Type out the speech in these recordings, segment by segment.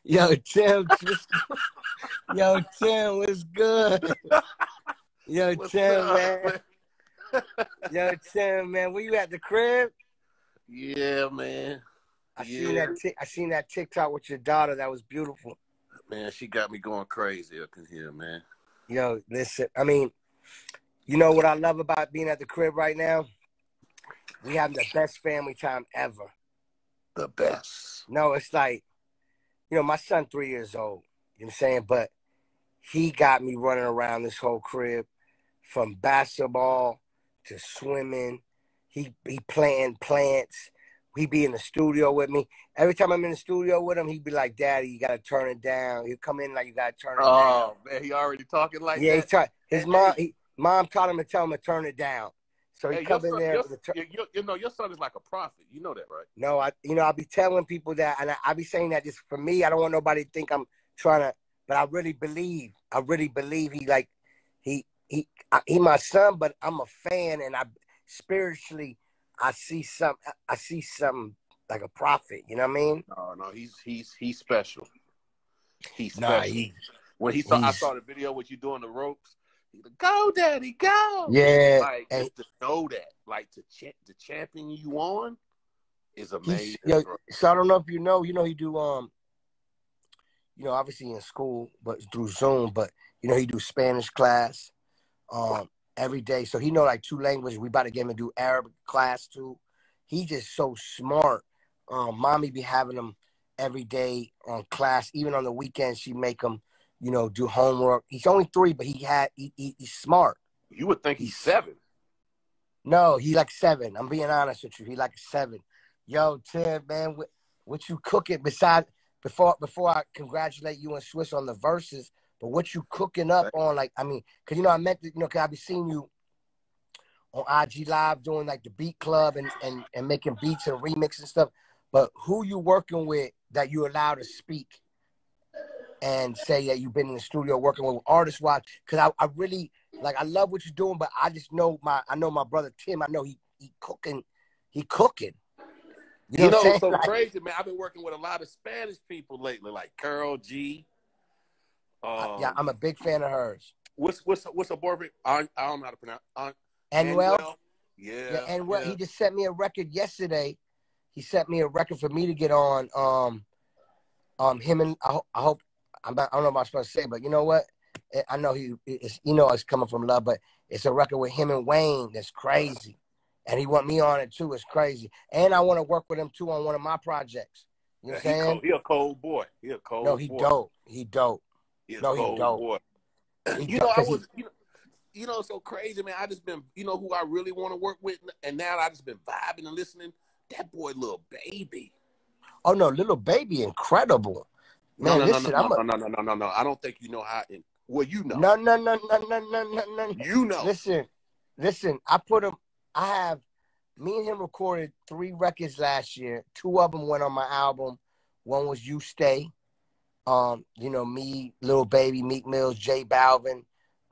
Yo, Tim, yo, Tim, what's good? Yo, What's Tim, up, man. Yo, Tim, man, were you at the crib? Yeah, man. I Yeah, seen that TikTok with your daughter. That was beautiful. man. She got me going crazy up in here, man. Yo, listen, I mean, you know what I love about being at the crib right now? We having the best family time ever. The best. No, it's like, my son 3 years old. You know what I'm saying? But he got me running around this whole crib from basketball to swimming. He planting plants. He be in the studio with me. Every time I'm in the studio with him, he'd be like, "Daddy, you gotta turn it down." He'd come in like, "You gotta turn it down." Oh man, he already talking like Yeah, that. his Hey, mom taught him to tell him to turn it down. So he hey, your come in son, there your, with a your son is like a prophet. You know that, right? No, I be telling people that, and I be saying that just for me. I don't want nobody to think I'm trying to, but I really believe he my son, but I'm a fan, and spiritually, I see something like a prophet. You know what I mean? No, he's special. He's Nah, special. When I he's saw the video with you doing the ropes. He like, go, daddy, go. yeah, Like and just to know that, like to champion you on is he's amazing, bro. so I don't know if he do obviously in school, but through Zoom, but he do Spanish class every day. So he know like two languages. We about to get him to do Arabic class too. He just so smart. Mommy be having him every day on class. Even on the weekends, she make him, do homework. He's only 3, but he's smart. You would think he's 7. No, he like 7. I'm being honest with you. He like 7. Yo, Tim, man, what you cooking besides before I congratulate you and Swiss on the verses, but what you cooking up on, like, I mean, because I meant to, because I be seeing you on IG Live doing like the beat club and making beats and remix and stuff. But who you working with that you allowed to speak and say that you've been in the studio working with artists wise? Because I really like, I love what you're doing, but I just know my brother Tim. I know he cooking. You know You what I'm know, saying? so Like, crazy, man. I've been working with a lot of Spanish people lately, like Carol G. yeah, I'm a big fan of hers. What's her boyfriend? I don't know how to pronounce. Anuel. Anuel. Yeah, Yeah, Anuel. yeah. He just sent me a record yesterday. He sent me a record for me to get on. Him and I hope I don't know what I'm supposed to say, but you know what? I know it's coming from love, but it's a record with him and Wayne that's crazy, and he want me on it too. It's crazy, and I want to work with him too on one of my projects. You know what I'm saying? He a cold boy. He a No, cold he boy. dope. He dope. He a No, he cold dope. boy. He You dope know, I because he. was. It's so crazy, man. I just been, who I really want to work with, and now I just been vibing and listening. That boy, Lil Baby. Oh no, Little Baby, incredible. No, Man, no, no, no, listen, no, no, no, no, no, no, no. I don't think you know how. Well, you know. no, no, no, no, no, no, no, no. You know. Listen. I put him. I have me and him recorded 3 records last year. 2 of them went on my album. One was You Stay. Me, Little Baby, Meek Mills, J Balvin,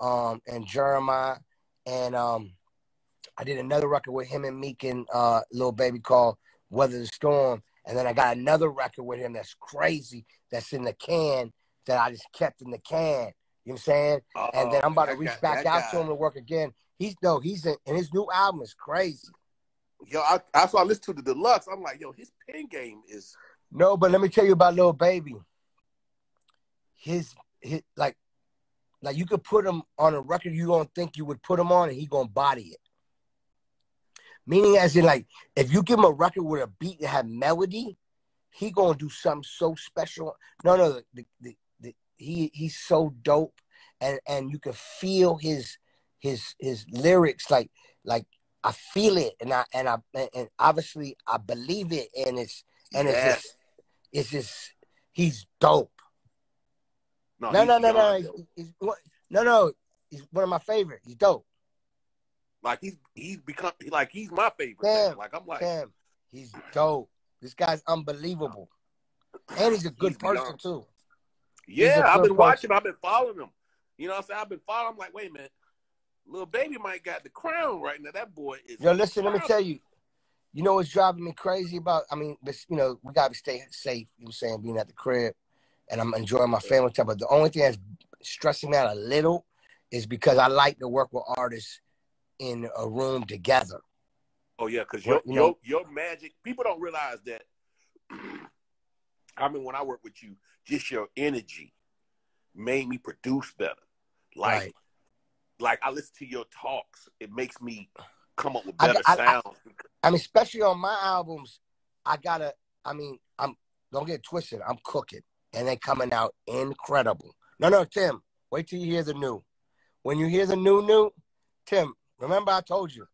and Jeremiah, and I did another record with him and Meek and Little Baby called Weather the Storm. And then I got another record with him that's crazy, that's in the can, that I just kept in the can. You know what I'm saying? And then I'm about to reach back That out to guy. him to work again. He's in, and his new album is crazy. Yo, I saw I listened to the deluxe. I'm like, yo, his pen game is. No, but let me tell you about Little Baby. His like you could put him on a record you don't think you would put him on, and he gonna body it. Meaning, as in, like, if you give him a record with a beat that had melody, he gonna do something so special. No, he's so dope, and you can feel his lyrics, like I feel it, and obviously I believe it, and Yes. it's just he's dope. No, No, he's no, no, beyond no, dope. no, he's one of my favorites. He's dope. Like he's become like he's my favorite Damn, now. Like I'm like, damn, he's dope. This guy's unbelievable, and he's a he's good person beyond. too. He's a Yeah, I've good been person. watching. I've been following him. You know what I'm saying? I've been following. I'm like, wait a minute, Little Baby might got the crown right now. That boy is. Yo, listen, let me tell you. You know what's driving me crazy about? I mean, we gotta stay safe. You know what I'm saying, being at the crib and I'm enjoying my family time. But the only thing that's stressing me out a little is because I like to work with artists in a room together. Oh yeah, because you know, your magic, people don't realize that. I mean, when I work with you, just your energy made me produce better. right. Like I listen to your talks, it makes me come up with better sounds. I mean, especially on my albums, I'm don't get it twisted. I'm cooking, and they coming out incredible. No, Tim, wait till you hear the new. When you hear the new, Tim, remember I told you.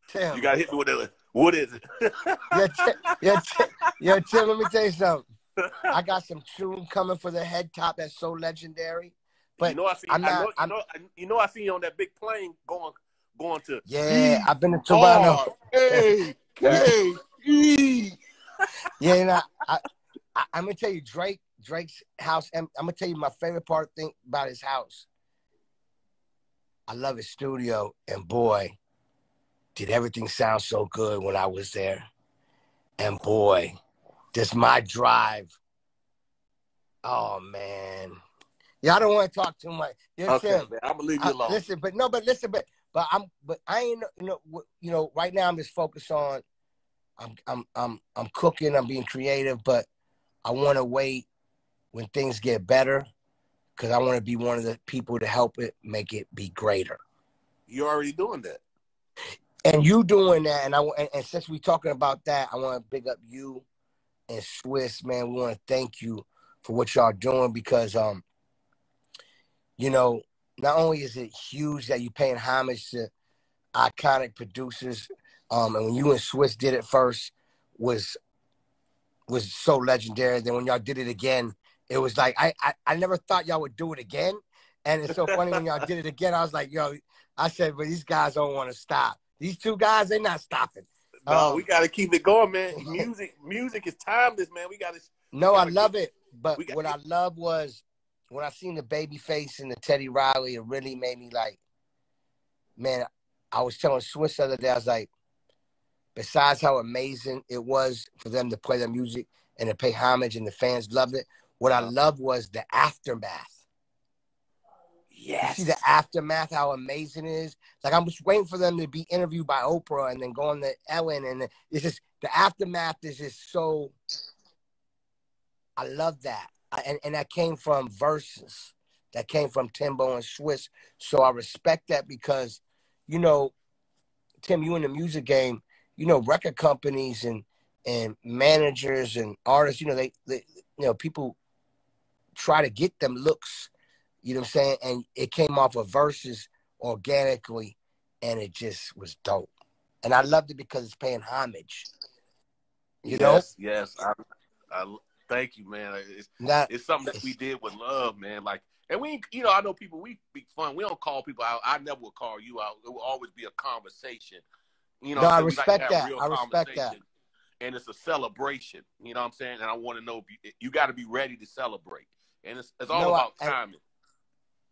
Tim, you gotta hit me with that. What is it? Tim, let me tell you something. I got some tune coming for the head top that's so legendary. But I see you on that big plane going to. Yeah, I've been to Toronto. Yeah, I'm gonna tell you Drake's house. I'm gonna tell you my favorite thing about his house. I love his studio, and boy, did everything sound so good when I was there. And boy, just my drive. Oh man, yeah, I don't want to talk too much. Okay, man, I'm gonna leave you alone. Listen, but I ain't right now I'm just focused on. I'm cooking. I'm being creative, but I want to wait when things get better because I want to be one of the people to help it make it be greater. You're already doing that, and you doing that, and since we're talking about that, I want to big up you and Swiss, man. We want to thank you for what y'all doing because not only is it huge that you're paying homage to iconic producers, and when you and Swiss did it first was so legendary. Then when y'all did it again, it was like I never thought y'all would do it again. And it's so funny when y'all did it again. I was like, yo, I said, but these guys don't want to stop. These two guys, they're not stopping. No, we got to keep it going, man. Music is timeless, man. I love it. But what I love was when I seen the Babyface and the Teddy Riley, it really made me like, man, I was telling Swiss the other day, I was like, besides how amazing it was for them to play their music and to pay homage and the fans loved it, what I loved was the aftermath. Yes. You see the aftermath, how amazing it is? Like, I'm just waiting for them to be interviewed by Oprah and then go on to Ellen. And it's just, the aftermath is just so, I love that. And that came from Versus. That came from Timbo and Swiss. So I respect that because, Tim, you in the music game, record companies and managers and artists, they people try to get them looks, you know what I'm saying? And it came off of Versus organically, and it just was dope. And I loved it because it's paying homage. You know? Yes. I thank you, man. It's something that we did with love, man. Like, and we, I know people, we be fun. We don't call people out. I never will call you out. It will always be a conversation. I respect that. I respect that. And it's a celebration. You know what I'm saying? And I want to know if you got to be ready to celebrate. And it's all about timing.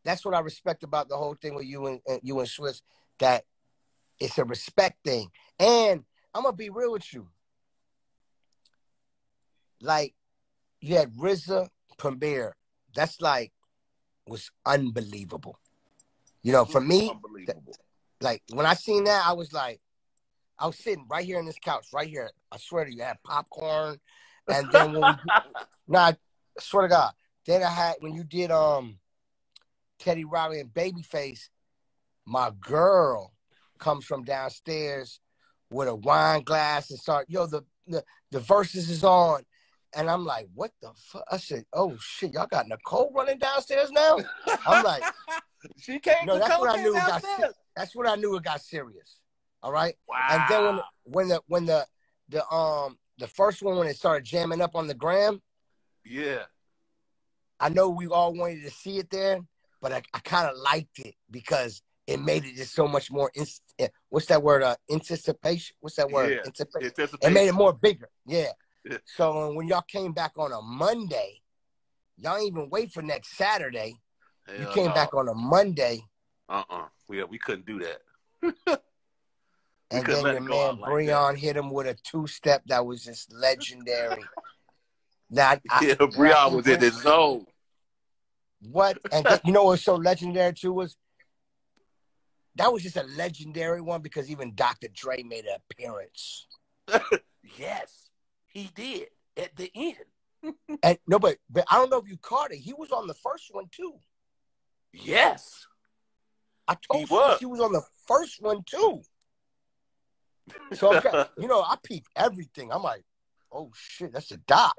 That's what I respect about the whole thing with you and Swiss, that it's a respect thing. And I'm going to be real with you. Like, you had RZA, Premier. That's was unbelievable. For me, like, when I seen that, I was sitting right here on this couch, right here. I swear to you, I had popcorn. And then I swear to God, then I had, when you did Teddy Riley and Babyface, my girl comes from downstairs with a wine glass and start, the Versus is on. And I'm like, what the fuck? I said, oh shit, y'all got Nicole running downstairs now? I'm like, she came. No, that's when I knew that's when I knew it got serious. All right. Wow. And then when the first one, when it started jamming up on the gram, yeah, I know we all wanted to see it there, but I kind of liked it because it made it just so much more. What's that word? Anticipation. What's that word? Yeah. Anticipation. It made it more bigger. Yeah. So when y'all came back on a Monday, y'all didn't even wait for next Saturday. You came back on a Monday. We couldn't do that. And then your man Breon hit him with a two-step that was just legendary. Now, Yeah, Breon was in his zone. What? And then, you know what's so legendary too was that was just a legendary one because even Dr. Dre made an appearance. Yes, he did at the end. And no, but I don't know if you caught it. He was on the first one too. Yes, I told you he was on the first one too. So I peep everything. I'm like, oh shit, that's a doc.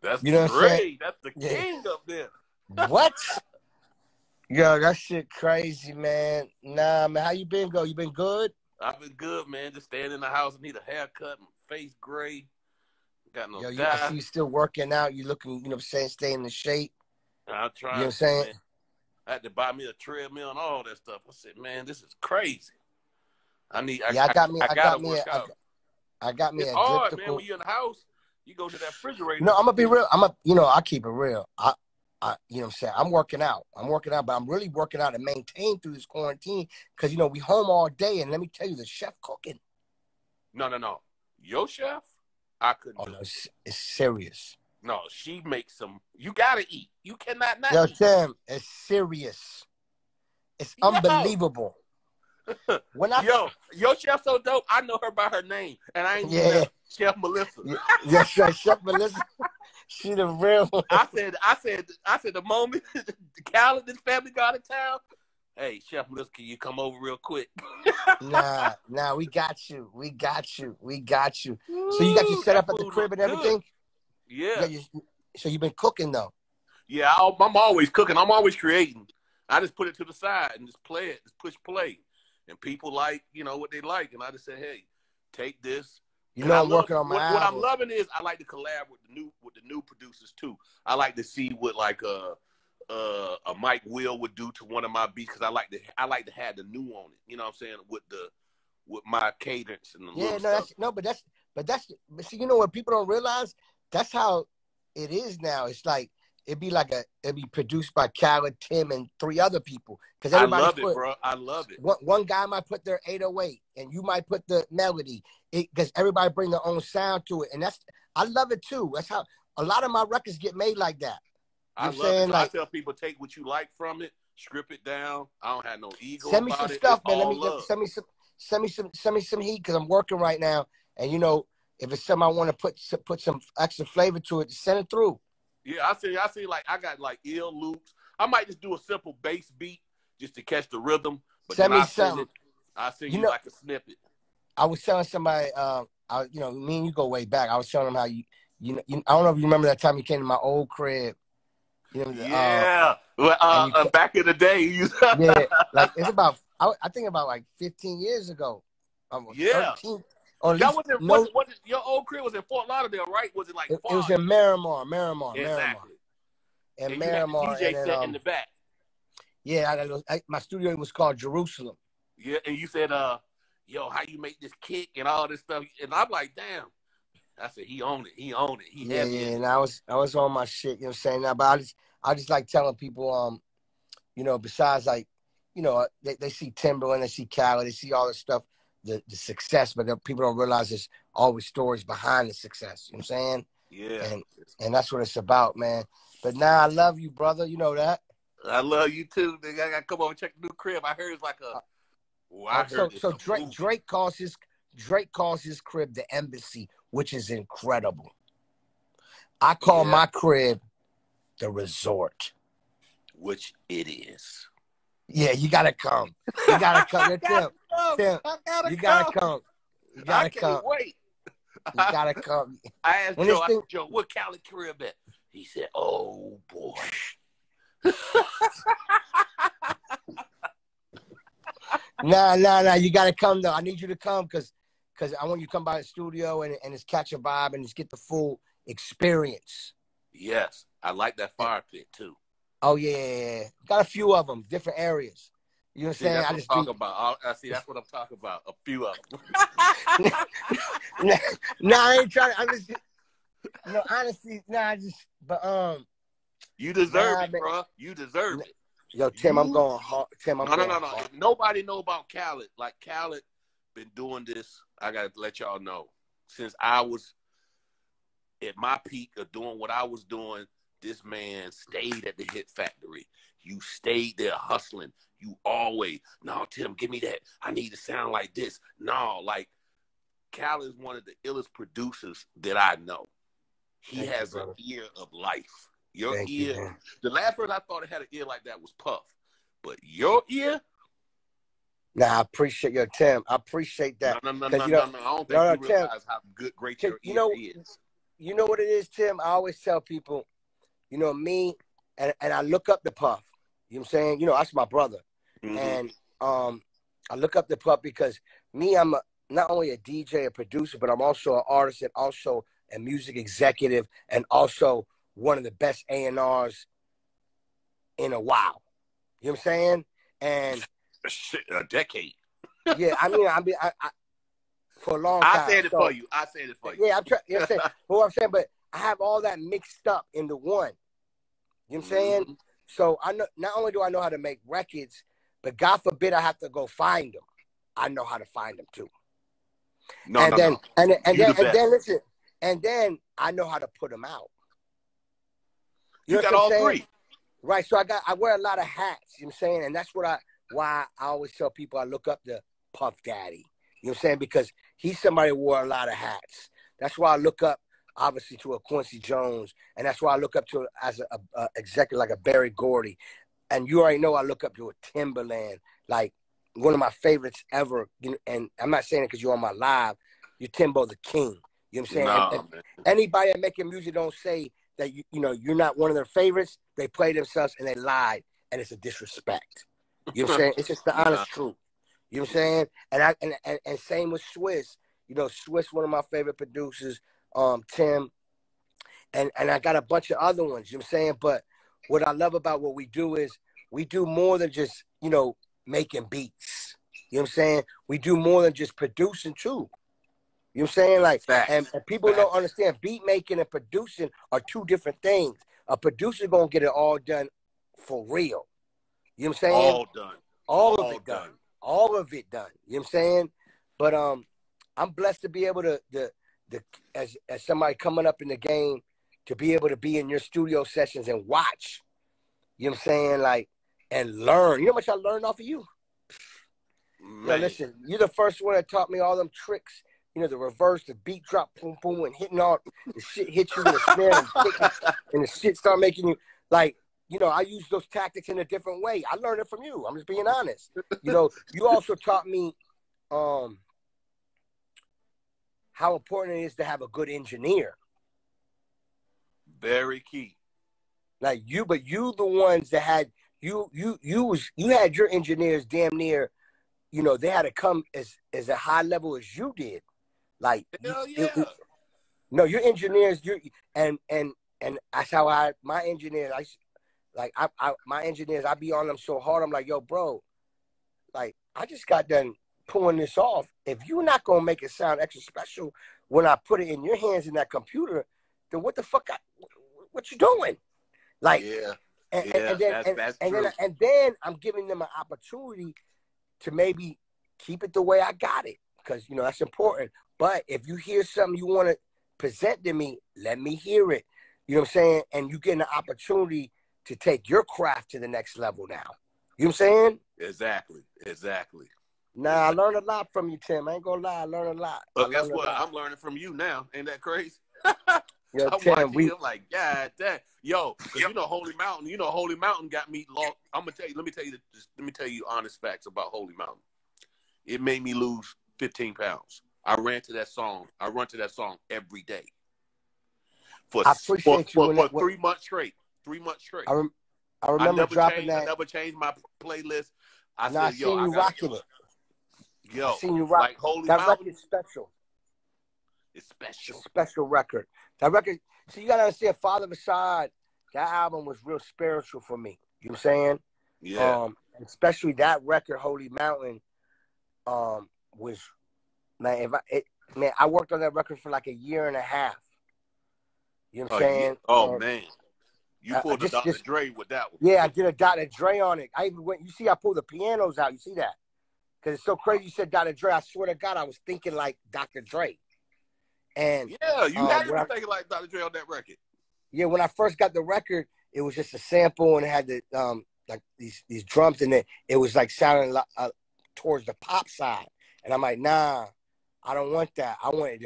That's Dre. That's the king up there. What? Yo, that shit crazy, man. Nah, man, how you been, go? You been good? I've been good, man. Just staying in the house. I need a haircut. My face gray. Got no Yo, I see you still working out. You looking, you know what I'm saying, staying in the shape. I'm trying. You know what I'm saying? Man. I had to buy me a treadmill and all that stuff. I said, man, this is crazy. I got me a hard, elliptical. man. When you're in the house, you go to that refrigerator. No, I'm gonna be real. I keep it real. I you know what I'm saying? I'm working out, but I'm really working out to maintain through this quarantine because we home all day. And let me tell you, the chef cooking. No. Your chef, I couldn't. Oh no, it's serious. No, she makes some. You gotta eat. You cannot not. Yo, Tim, it's serious. It's unbelievable. Your chef so dope. I know her by her name, and I ain't Chef Melissa. Yes, Chef Melissa. She the real one. I said the moment Cal and this family got in town, hey, Chef Melissa, can you come over real quick? Nah, we got you. So you got you set up at the crib and everything? Yeah. So you've been cooking though? Yeah, I'm always cooking. I'm always creating. I just put it to the side and just play it, just push play. And people like, what they like. And I just say, hey, take this. I'm working on my album. What I'm loving is I like to collab with the new producers too. I like to see what like a Mike Will would do to one of my beats because I like to have the new on it. You know what I'm saying? With my cadence and the little stuff. But see, what people don't realize? That's how it is now. It's like it'd be produced by Khaled, Tim, and 3 other people. Because I love it, bro. I love it. One guy might put their 808, and you might put the melody. Because everybody bring their own sound to it, and I love it too. That's how a lot of my records get made like that. I love it. So I tell people, take what you like from it, strip it down. I don't have no ego. Send me some stuff, man. Send me some heat because I'm working right now, and if it's something I want to put some extra flavor to it, send it through. Yeah, I see. Like I got like ill loops. I might just do a simple bass beat just to catch the rhythm. But send me something. I send you like a snippet. I was telling somebody, me and you go way back. I was telling them how you I don't know if you remember that time you came to my old crib. Back in the day. Yeah, like it's about, I think about like 15 years ago. 13, or that wasn't your old crib was in Fort Lauderdale, right? Was it like it was in Miramar. Exactly. And Miramar. You had the DJ set in the back. Yeah, my studio was called Jerusalem. Yeah, and you said, yo, how you make this kick and all this stuff? And I'm like, damn. I said, he owned it. He heavy. Yeah, and I was on my shit, you know what I'm saying? Now, but I just like telling people, besides like, they see Timbaland, they see Khaled, they see all this stuff, the success, but people don't realize there's always stories behind the success. You know what I'm saying? Yeah. And that's what it's about, man. But now I love you, brother. You know that. I love you too. I gotta come over and check the new crib. I heard it's like Drake calls his crib the Embassy, which is incredible. I call my crib the Resort, which it is. Yeah, you gotta come. You gotta come. Tim, you gotta come. You gotta come. Wait. You gotta come. I asked Joe, what Cali crib at? He said, "Oh boy." Nah. You gotta come though. I need you to come because I want you to come by the studio and just catch a vibe and just get the full experience. Yes, I like that fire pit too. Oh yeah. Got a few of them, different areas. You know what I'm saying? That's what I'm talking about. That's what I'm talking about. A few of them. I ain't trying to. I just, honestly, but you deserve it, bro. You deserve it. Yo, Tim, I'm going hard. Tim, I'm going No. hard. Nobody know about Khaled. Like Khaled been doing this. I gotta let y'all know since I was at my peak of doing what I was doing, this man stayed at the Hit Factory. You stayed there hustling. You always, no, Tim, give me that. I need to sound like this. No, like, Cal is one of the illest producers that I know. He has an ear of life. Your ear, the last person I thought it had an ear like that was Puff. But your ear? Nah, I appreciate your Tim. I appreciate that. No. I don't think you realize how great your ear is. You know what it is, Tim? I always tell people, you know, me, and I look up to Puff. You know what I'm saying? You know, that's my brother. Mm-hmm. And I look up to Puff because me, I'm not only a DJ, a producer, but I'm also an artist and also a music executive and also one of the best A&Rs in a while. You know what I'm saying? And a decade. Yeah, I mean, I for a long time. I said it for you. Yeah, I'm trying. You know what I'm saying? What I'm saying, but I have all that mixed up into one. You know what I'm saying? Mm-hmm. So I know. Not only do I know how to make records, but God forbid I have to go find them. I know how to find them too. And then listen. And then I know how to put them out. You got all three. Right. So I wear a lot of hats, you know what I'm saying? And that's why I always tell people I look up to Puff Daddy. You know what I'm saying? Because he's somebody who wore a lot of hats. That's why I look up, obviously, to a Quincy Jones. And that's why I look up to as a executive like a Berry Gordy. And you already know I look up to a Timbaland, like one of my favorites ever. You know, and I'm not saying it because you're on my live. You're Timbo the King. You know what I'm saying? And anybody that making music don't say that you know you're not one of their favorites. They play themselves and they lied, and it's a disrespect. You know what I'm saying? It's just the honest truth. You know what I'm saying? And same with Swiss. You know, Swiss, one of my favorite producers, Tim, and I got a bunch of other ones. You know what I'm saying? But what I love about what we do is we do more than just, you know, making beats. You know what I'm saying? We do more than just producing too. You know what I'm saying? Like, and people don't understand beat making and producing are two different things. A producer gonna get it all done for real. You know what I'm saying? All done. All of it done. All of it done. You know what I'm saying? But I'm blessed to be able to as somebody coming up in the game to be able to be in your studio sessions and watch. You know what I'm saying? Like, and learn. You know how much I learned off of you? Man. Yo, listen, you're the first one that taught me all them tricks. You know, the reverse, the beat drop, boom, boom, and hitting all the shit hit you with a snare and the shit start making you like, you know, I use those tactics in a different way. I learned it from you. I'm just being honest. You know, you also taught me how important it is to have a good engineer. Very key. Like you, but you the ones that had you had your engineers damn near, you know, they had to come as a high level as you did. Like, hell yeah. No, your engineers, and that's how my engineers, my engineers, I be on them so hard. I'm like, yo, bro, like, I just got done pulling this off. If you're not going to make it sound extra special when I put it in your hands in that computer, then what the fuck, what you doing? Like, that's true. And then I'm giving them an opportunity to maybe keep it the way I got it. Because, you know, that's important. But if you hear something you want to present to me, let me hear it. You know what I'm saying? And you get an opportunity to take your craft to the next level now. You know what I'm saying? Exactly. Nah, I learned a lot from you, Tim. I ain't gonna lie, I learned a lot. But guess what? I'm learning from you now. Ain't that crazy? Yo, I'm Tim, watching you like, God damn. Yo, you know Holy Mountain got me lost. Let me tell you honest facts about Holy Mountain. It made me lose 15 pounds. I ran to that song every day. For 3 months straight. 3 months straight. I remember dropping that. I never changed my playlist. I seen you rocking it. Yo, I seen you rock like Holy that Mountain. record's special. It's special. It's a special record. That record, so you gotta understand, Father Facade, that album was real spiritual for me. You know what I'm saying? Yeah. Especially that record, Holy Mountain, was, man, I worked on that record for like a year and a half. You know what I'm saying? Oh, man. You pulled a Dr. Dre with that one. Yeah, I did a Dr. Dre on it. I even went, you see, I pulled the pianos out. You see that? Because it's so crazy you said Dr. Dre. I swear to God, I was thinking like Dr. Dre. And yeah, you had to be thinking like Dr. Dre on that record. Yeah, when I first got the record, it was just a sample and it had the like these drums in it. It was like sounding towards the pop side, and I'm like, nah, I don't want that. I want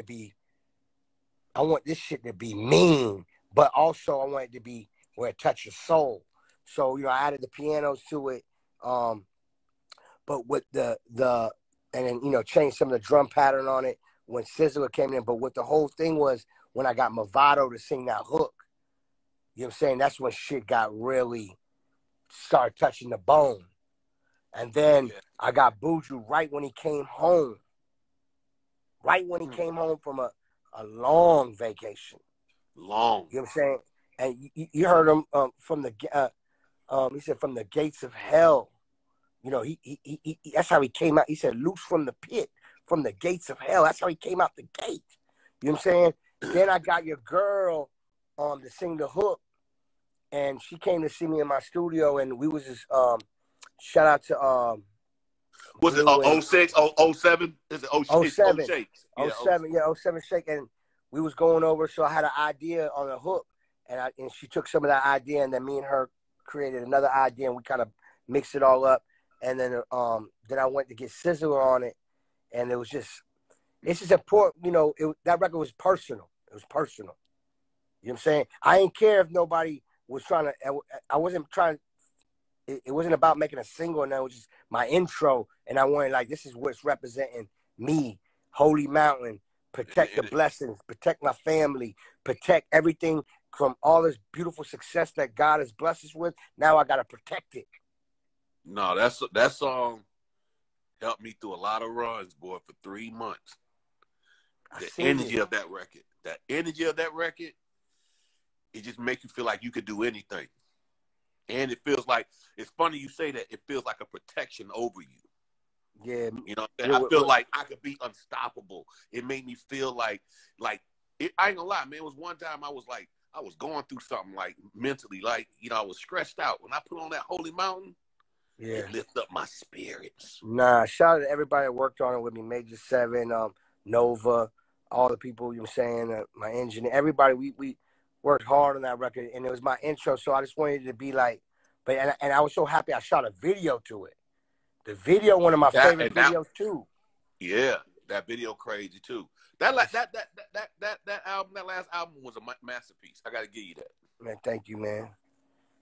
this shit to be mean, but also I want it to be where it touches soul. So I added the pianos to it, but with the and then changed some of the drum pattern on it when Sizzler came in. But what the whole thing was, when I got Movado to sing that hook, you know what I'm saying? That's when shit got really started touching the bone. And then I got Buju right when he came home. Right when he came home from a long vacation. Long. You know what I'm saying? And you heard him from the he said from the gates of hell. He that's how he came out. He said, loose from the pit, from the gates of hell. That's how he came out the gate. You know what I'm saying? Then I got your girl to sing the hook, and she came to see me in my studio, and we was just shout out to was it 06, 07? Is it 07? Shakes. Yeah, 07, yeah, 07 Shake, and we was going over, so I had an idea on the hook, and she took some of that idea, and then me and her created another idea, and we kind of mixed it all up. And then I went to get Sizzler on it, and it's just important, that record was personal. It was personal. You know what I'm saying? I didn't care if nobody was trying to, I wasn't trying, it wasn't about making a single, and that was just my intro, and I wanted, like, this is what's representing me, Holy Mountain, protect the blessings, protect my family, protect everything from all this beautiful success that God has blessed us with. Now I got to protect it. No, that song helped me through a lot of runs, boy, for 3 months. The energy of that record, it just makes you feel like you could do anything. And it feels like, it's funny you say that, it feels like a protection over you. Yeah. You know what I'm saying? I feel like I could be unstoppable. It made me feel like I ain't gonna lie, man. It was one time I was going through something, like, mentally, like, I was stressed out. When I put on that Holy Mountain, it lift up my spirits. Nah, shout out to everybody that worked on it with me. Major 7, Nova, all the people, you know what I'm saying, my engineer, everybody, we worked hard on that record, and it was my intro, so I just wanted it to be like, and I was so happy I shot a video to it. The video, one of my favorite videos too. Yeah, that video crazy too. That album, that last album was a masterpiece. I got to give you that. Man, thank you, man.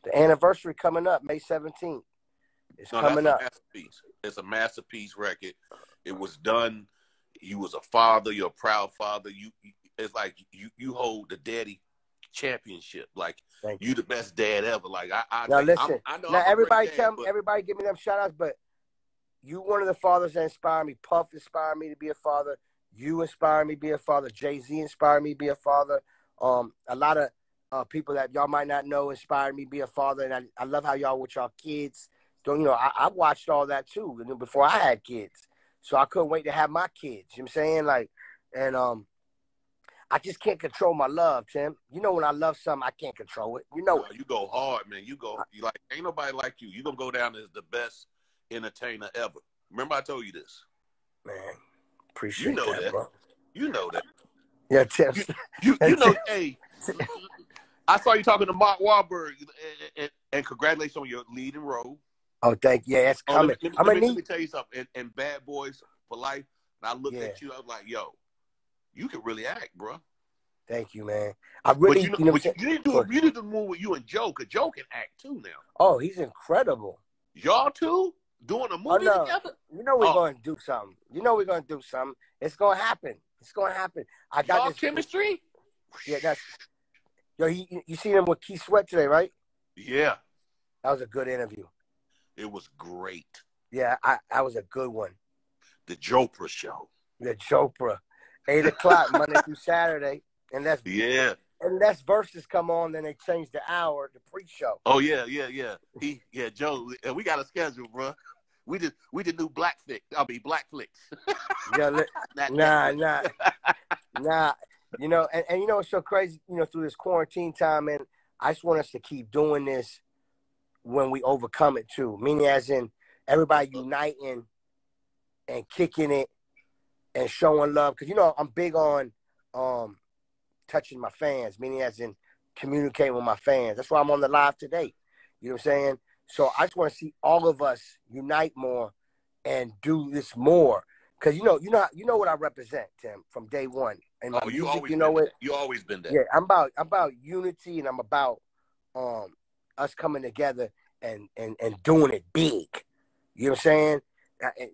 The anniversary coming up, May 17th. It's coming up. Masterpiece. It's a masterpiece record. It was done. You was a father. You're a proud father. It's like you hold the daddy championship. Like, you the best dad ever. Like, now listen. I know. Now everybody everybody give me them shout outs, but you one of the fathers that inspired me. Puff inspired me to be a father. You inspired me to be a father. Jay-Z inspired me to be a father. A lot of people that y'all might not know inspired me to be a father, and I love how y'all with y'all kids. I watched all that too before I had kids. So I couldn't wait to have my kids. You know what I'm saying? Like, and I just can't control my love, Tim. When I love something, I can't control it. You go hard, man. You like, ain't nobody like you. You gonna go down as the best entertainer ever. Remember I told you this. Man, appreciate that, bro. You know that. Yeah, Tim. You know, hey, I saw you talking to Mark Wahlberg, and congratulations on your leading role. Oh, thank you. Yeah, it's coming. Let me tell you something. And Bad Boys for Life, and I looked at you, I was like, yo, you can really act, bro. Thank you, man. I really, you need to do move with you and Joe, because Joe can act too now. Oh, he's incredible. Y'all two doing a movie together? We're going to do something. We're going to do something. It's going to happen. It's going to happen. I got y'all this chemistry? Yeah, that's... Yo, you seen him with Keith Sweat today, right? Yeah. That was a good interview. It was great. Yeah, I was a good one. The Jopra show. The Jopra. 8 o'clock, Monday through Saturday. And that's unless verses come on, then they change the hour, the pre-show. Oh yeah. Joe, we got a schedule, bro. We did new Black Flicks. Yeah, nah. And it's so crazy, through this quarantine time, man, I just want us to keep doing this when we overcome it too. Meaning as in everybody uniting and kicking it and showing love. Because, I'm big on touching my fans, meaning as in communicating with my fans. That's why I'm on the live today. You know what I'm saying? So I just want to see all of us unite more and do this more. Cause you know what I represent, Tim, from day one. And my music, you know it. You always been that. Yeah, I'm about unity, and I'm about us coming together and doing it big. You know what I'm saying?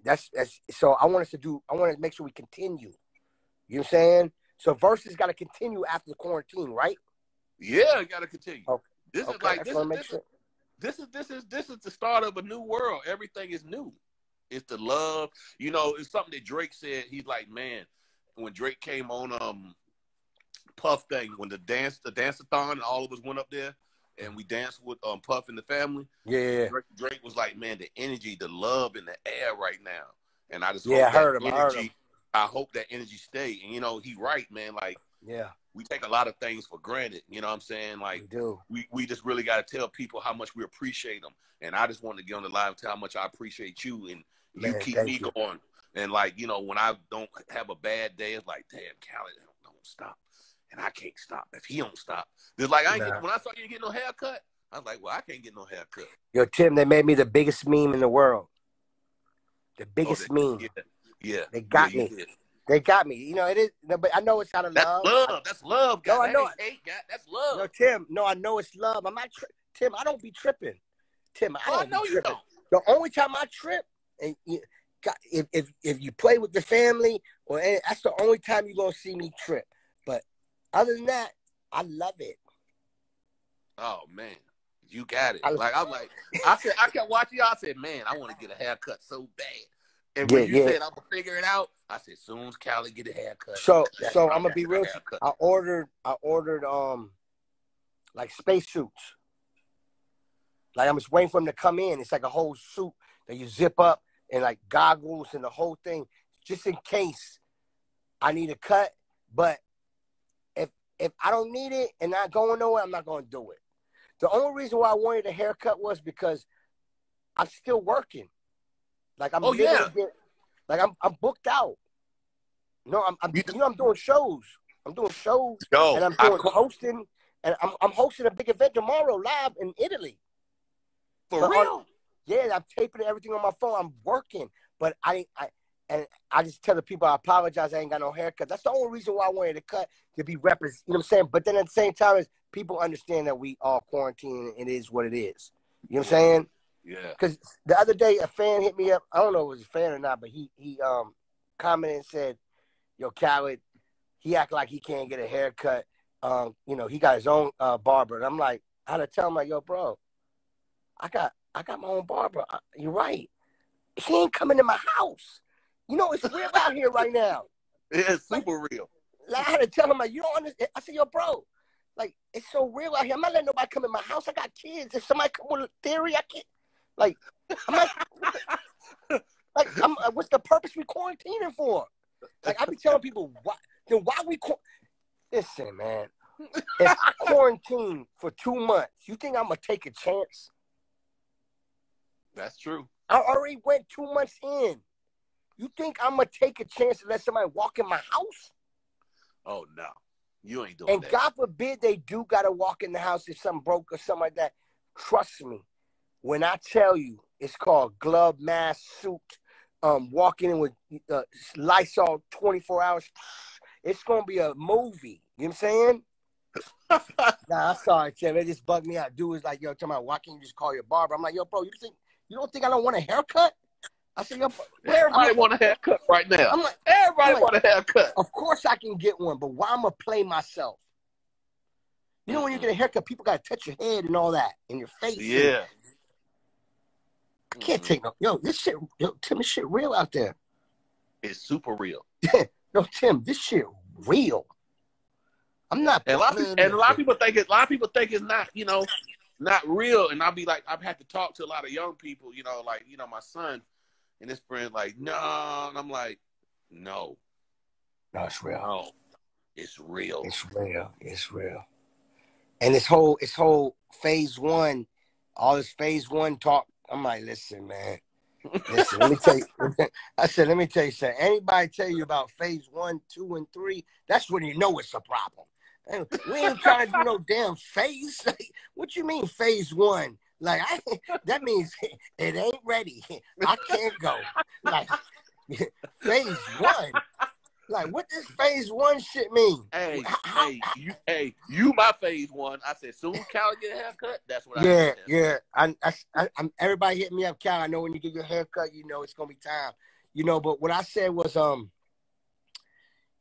That's so I want to make sure we continue. You know what I'm saying? So Versus got to continue after the quarantine, right? Yeah, it got to continue. Okay. This is like this is the start of a new world. Everything is new. It's the love. You know, it's something that Drake said. He's like, man, when Drake came on Puff thing, when the dance-a-thon, and all of us went up there and we danced with Puff and the family. Yeah. Drake was like, man, the energy, the love in the air right now. And I just I heard him. I hope that energy stay. And you know, he right, man. Like, yeah, we take a lot of things for granted. You know what I'm saying? Like, we do. We just really got to tell people how much we appreciate them. And I just want to get on the live and tell how much I appreciate you. And you keep me going. And like, you know, when I don't have a bad day, it's like, damn, Khaled don't stop. And I can't stop if he don't stop. It's like, when I saw you get no haircut, I was like, well, I can't get no haircut. Yo, Tim, they made me the biggest meme in the world. The biggest meme. Yeah. They got me. They got me. You know, it is, but I know it's out of love. That's love. No, I know. That's love. No, Tim. No, I know it's love. I'm not Tim, I don't be tripping. Tim, I know you don't. The only time I trip, and if you play with the family, that's the only time you're gonna see me trip. But other than that, I love it. Oh man, you got it. I'm like, I kept watching y'all. I said, man, I want to get a haircut so bad. And when you said I'm gonna figure it out, I said, soon as Khaled get a haircut. So I'm gonna be real. I ordered like spacesuits. Like I'm just waiting for them to come in. It's like a whole suit that you zip up and like goggles and the whole thing, just in case I need a cut. But if I don't need it and not going nowhere, I'm not gonna do it. The only reason why I wanted a haircut was because I'm still working. Like I'm I'm booked out. No, I'm doing shows. I'm doing shows and I'm doing hosting, and I'm hosting a big event tomorrow live in Italy. For real? I'm taping everything on my phone. I'm working, but I just tell the people I apologize. I ain't got no haircut. That's the only reason why I wanted to cut, to be represented. You know what I'm saying? But then at the same time, is people understand that we all quarantine and it is what it is. You know what I'm saying? Yeah. Because the other day a fan hit me up. I don't know if it was a fan or not, but he commented and said, "Yo, Khaled, he act like he can't get a haircut. You know, he got his own barber." And I'm like, I had to tell him, like, "Yo, bro, I got my own barber. You're right. He ain't coming to my house. You know, it's real out here right now. It's super real." Like, I had to tell him, like, you don't understand. I said, "Yo, bro, like, it's so real out here. I'm not letting nobody come in my house. I got kids. If somebody come with a theory, I can't. Like, I'm not, what's the purpose we quarantining for? Like, I be telling people, why we listen, man. If I quarantine for 2 months, you think I'm gonna take a chance? That's true. I already went 2 months in. You think I'm gonna take a chance to let somebody walk in my house? Oh no, you ain't doing that. And God forbid they do gotta walk in the house if something broke or something like that. Trust me, when I tell you, it's called glove, mask, suit. Walking in with Lysol 24 hours. It's gonna be a movie. You know what I'm saying? Nah, I'm sorry, Tim. It just bugged me out. Dude was like, "Yo, tell me, why can't you just call your barber?" I'm like, "Yo, bro, you don't think I don't want a haircut?" I said, "Yo, everybody want a haircut right now." I'm like, everybody want a haircut. Of course I can get one, but why I'm gonna play myself? You know, when you get a haircut, people gotta touch your head and all that, and your face. Yeah. I can't take no. Yo, this shit, Tim, this shit real out there. It's super real. No, Tim, this shit real. I'm not. And a lot of people think it's not, you know, not real. And I've had to talk to a lot of young people, you know, like, you know, my son and his friend, like, no, and I'm like, no, it's real. No, it's real. It's real. It's real. And this whole phase one, all this phase one talk. I'm like, listen, man. Listen, let me tell you. I said, let me tell you something. Anybody tell you about phase 1, 2, and 3, that's when you know it's a problem. And we ain't trying to do no damn phase. Like, what you mean phase 1? Like, that means it ain't ready. I can't go. Like, phase 1. Like, what does phase 1 shit mean? You my phase 1. I said, soon Cal get a haircut, that's what Yeah. I'm everybody hitting me up, Cal. I know when you get your haircut, you know it's gonna be time. You know, but what I said was,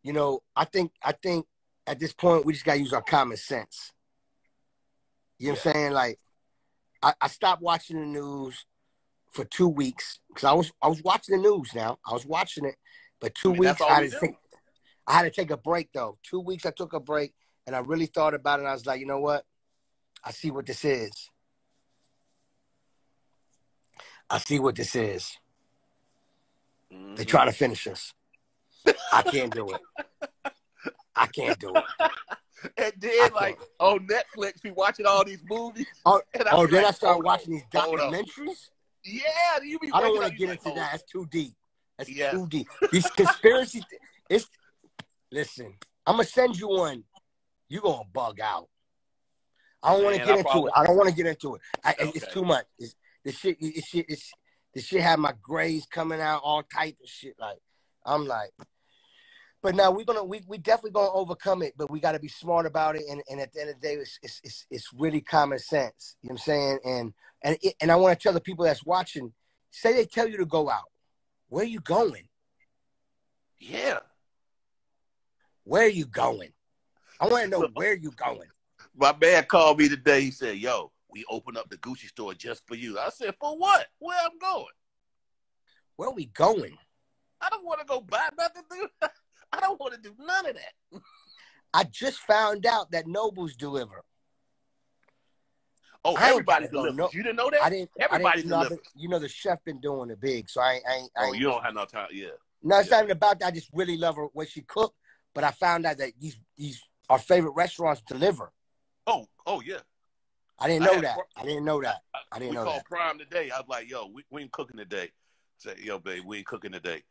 you know, I think at this point we just gotta use our common sense. You know what I'm saying? Like, I stopped watching the news for 2 weeks because I was watching the news now. I was watching it, but 2 weeks I had to take a break though. 2 weeks I took a break and I really thought about it and I was like, you know what? I see what this is. I see what this is. Mm-hmm. They're trying to finish us. I can't do it. I can't do it. And then, like, on Netflix, we watching all these movies. Then I started watching these documentaries. Yeah, you be. I don't want to get into that. That's too deep. That's too deep. These conspiracy. Listen. I'm gonna send you one. You gonna bug out. I don't want to get into it. I don't want to get into it. It's too much. The shit had my grades coming out, all type of shit. Like, I'm like. But now we definitely gonna overcome it, but we got to be smart about it. And at the end of the day, it's really common sense. You know what I'm saying? And I want to tell the people that's watching, say they tell you to go out, where are you going? Yeah, where are you going? I want to know where you going. My man called me today. He said, "Yo, we opened up the Gucci store just for you." I said, "For what? Where I'm going? Where are we going? I don't want to go buy nothing, dude. I don't want to do none of that." I just found out that Nobles deliver. Oh, everybody delivers. You didn't know that? I didn't. Everybody delivers. You know, the chef been doing it big, so I ain't. You don't have no time. Yeah. No, it's not even about that. I just really love her when she cooked. But I found out that these our favorite restaurants deliver. Oh yeah. I didn't know that. I didn't know that. We called Prime today. I was like, "Yo, we ain't cooking today." Say, "Yo, babe, we ain't cooking today."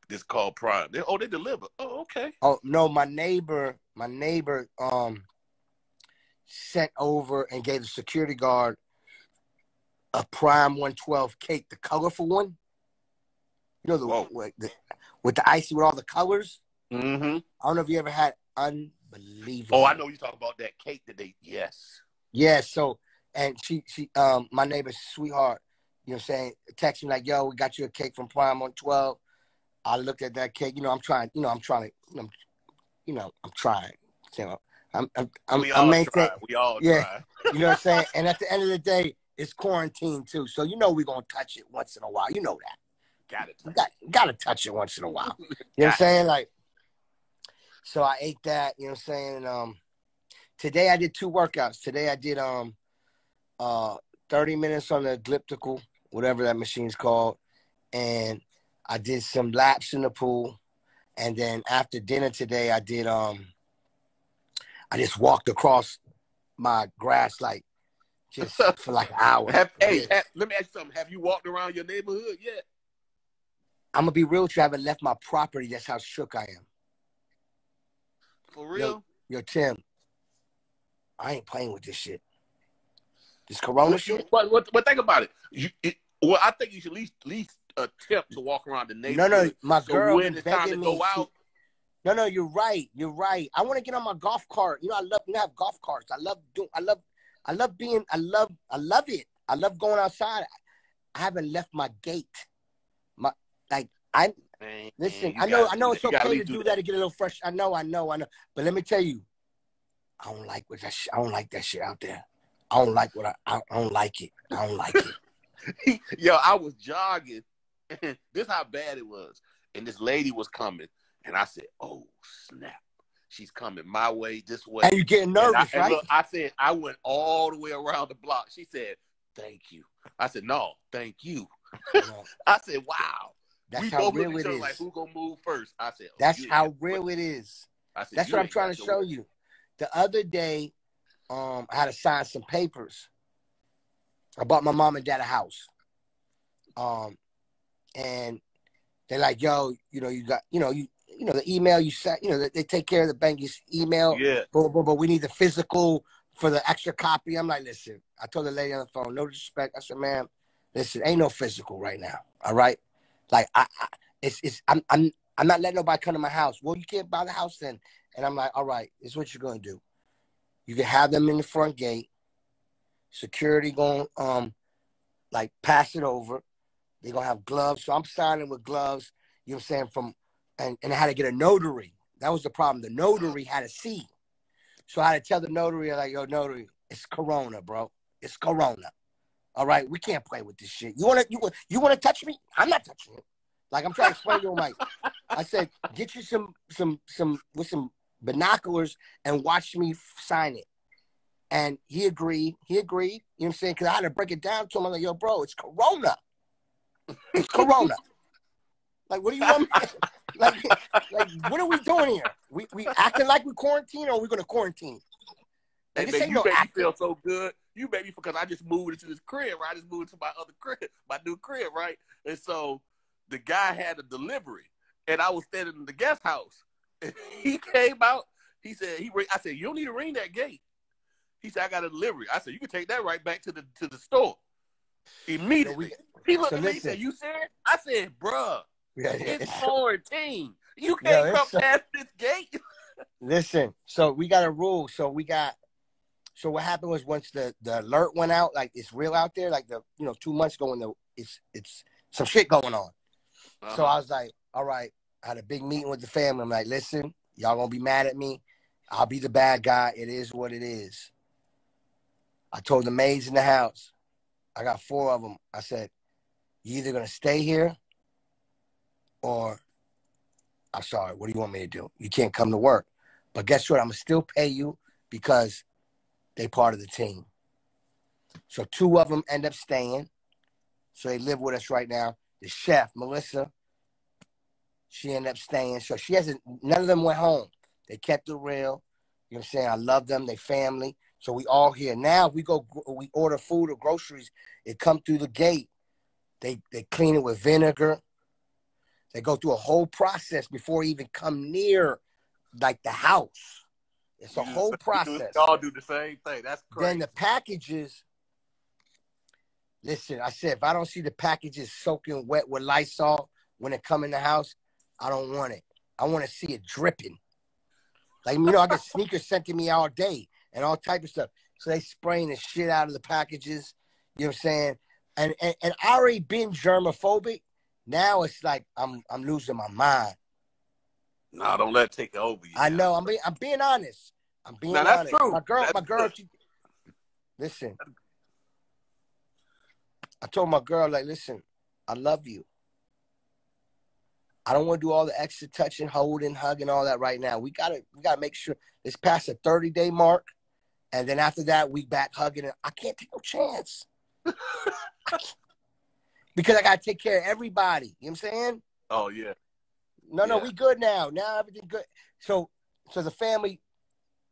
This called Prime. They deliver. Oh, okay. Oh no, my neighbor sent over and gave the security guard a Prime 112 cake, the colorful one. You know with the icy with all the colors. Mm-hmm. I don't know if you ever had. Unbelievable. Oh, I know you talking about that cake today. Yes. Yeah. So, and she my neighbor's sweetheart. You know what I'm saying? Text me like, "Yo, we got you a cake from Prime 112." I looked at that cake. I'm trying. I'm trying. We all try. We all try. You know what I'm saying? And at the end of the day, it's quarantine too. So we're gonna touch it once in a while. You know that. Gotta touch it once in a while. You know what I'm saying? Like, so I ate that. You know what I'm saying? Today I did 2 workouts. Today I did 30 minutes on the elliptical, whatever that machine's called, and I did some laps in the pool, and then after dinner today, I did I just walked across my grass like just for like an hour. Let me ask you something. Have you walked around your neighborhood yet? I'm gonna be real with you. I haven't left my property. That's how shook I am. For real? Yo, Tim, I ain't playing with this shit. This Corona shit. But think about it. I think you should at least attempt to walk around the neighborhood. No, my girl when it's time to go out. No, you're right. I want to get on my golf cart. I love have golf carts. I love it. I love going outside. I haven't left my gate. Listen, I know it's okay to do that to get a little fresh. I know. But let me tell you, I don't like that shit out there. I don't like I don't like it. I don't like it. Yo, I was jogging. This how bad it was. And this lady was coming. And I said, "Oh, snap. She's coming my way, this way." And you're getting nervous, right? Look, I said, I went all the way around the block. She said, "Thank you." I said, "No, thank you." I said, "Wow." That's how real it is. Like, who gonna move first? I said, that's how real it is. I said, that's what I'm trying to show you. The other day, I had to sign some papers. I bought my mom and dad a house. and they're like, yo, you got, the email you sent, they take care of the bank email. Yeah. But we need the physical for the extra copy. I'm like, listen, I told the lady on the phone, no disrespect. I said, ma'am, listen, ain't no physical right now. All right. Like I'm not letting nobody come to my house. Well, you can't buy the house then. And I'm like, all right, this is what you're going to do. You can have them in the front gate. Security going like pass it over. They're gonna have gloves. So I'm signing with gloves, you know what I'm saying, and I had to get a notary. That was the problem. The notary had to see. So I had to tell the notary, like, yo, notary, it's Corona, bro. It's Corona. All right, we can't play with this shit. You wanna touch me? I'm not touching you. Like I'm trying to explain to him, like I said, get you some with some binoculars and watch me sign it. And he agreed. You know what I'm saying? Because I had to break it down to him. I'm like, yo, bro, it's Corona. It's Corona. Like, what do you want me? like, what are we doing here? We acting like we quarantine, or are we going to quarantine? Hey, this man, ain't you no made acting. me feel so good. You made me, because I just moved into this crib, right? I just moved into my other crib, my new crib, right? And so the guy had a delivery, and I was standing in the guest house. And he came out. He said, I said, you don't need to ring that gate. He said, I got a delivery. I said, you can take that right back to the store. Immediately. He looked at me and said, you serious? I said, bruh, it's quarantine. You can't come past this gate. Listen, so we got a rule. So what happened was, once the alert went out, like it's real out there, like 2 months ago, it's some shit going on. Uh-huh. So I was like, all right, I had a big meeting with the family. I'm like, listen, y'all gonna be mad at me. I'll be the bad guy. It is what it is. I told the maids in the house, I got 4 of them. I said, you either going to stay here, or I'm sorry, what do you want me to do? You can't come to work. But guess what? I'm going to still pay you because they part of the team. So 2 of them end up staying. So they live with us right now. The chef, Melissa, she ended up staying. So none of them went home. They kept it real. You know what I'm saying? I love them. They family. So we all here. Now we order food or groceries. It come through the gate. They clean it with vinegar. They go through a whole process before it even come near like the house. It's a whole process. Y'all do the same thing. That's crazy. Then the packages. Listen, I said, if I don't see the packages soaking wet with Lysol when it come in the house, I don't want it. I want to see it dripping. Like, I get sneakers sent to me all day and all type of stuff. So they spraying the shit out of the packages. You know what I'm saying? And I already been germophobic. Now it's like I'm losing my mind. No, don't let it take over you. I know. I'm being honest. I'm being honest. That's true. My girl. Listen. I told my girl, like, listen, I love you. I don't want to do all the extra touching, holding, hugging, all that right now. We gotta make sure it's past the 30-day mark, and then after that, we back hugging. And I can't take no chance because I gotta take care of everybody. You know what I'm saying? Oh yeah. No, we good now. Now everything good. So the family,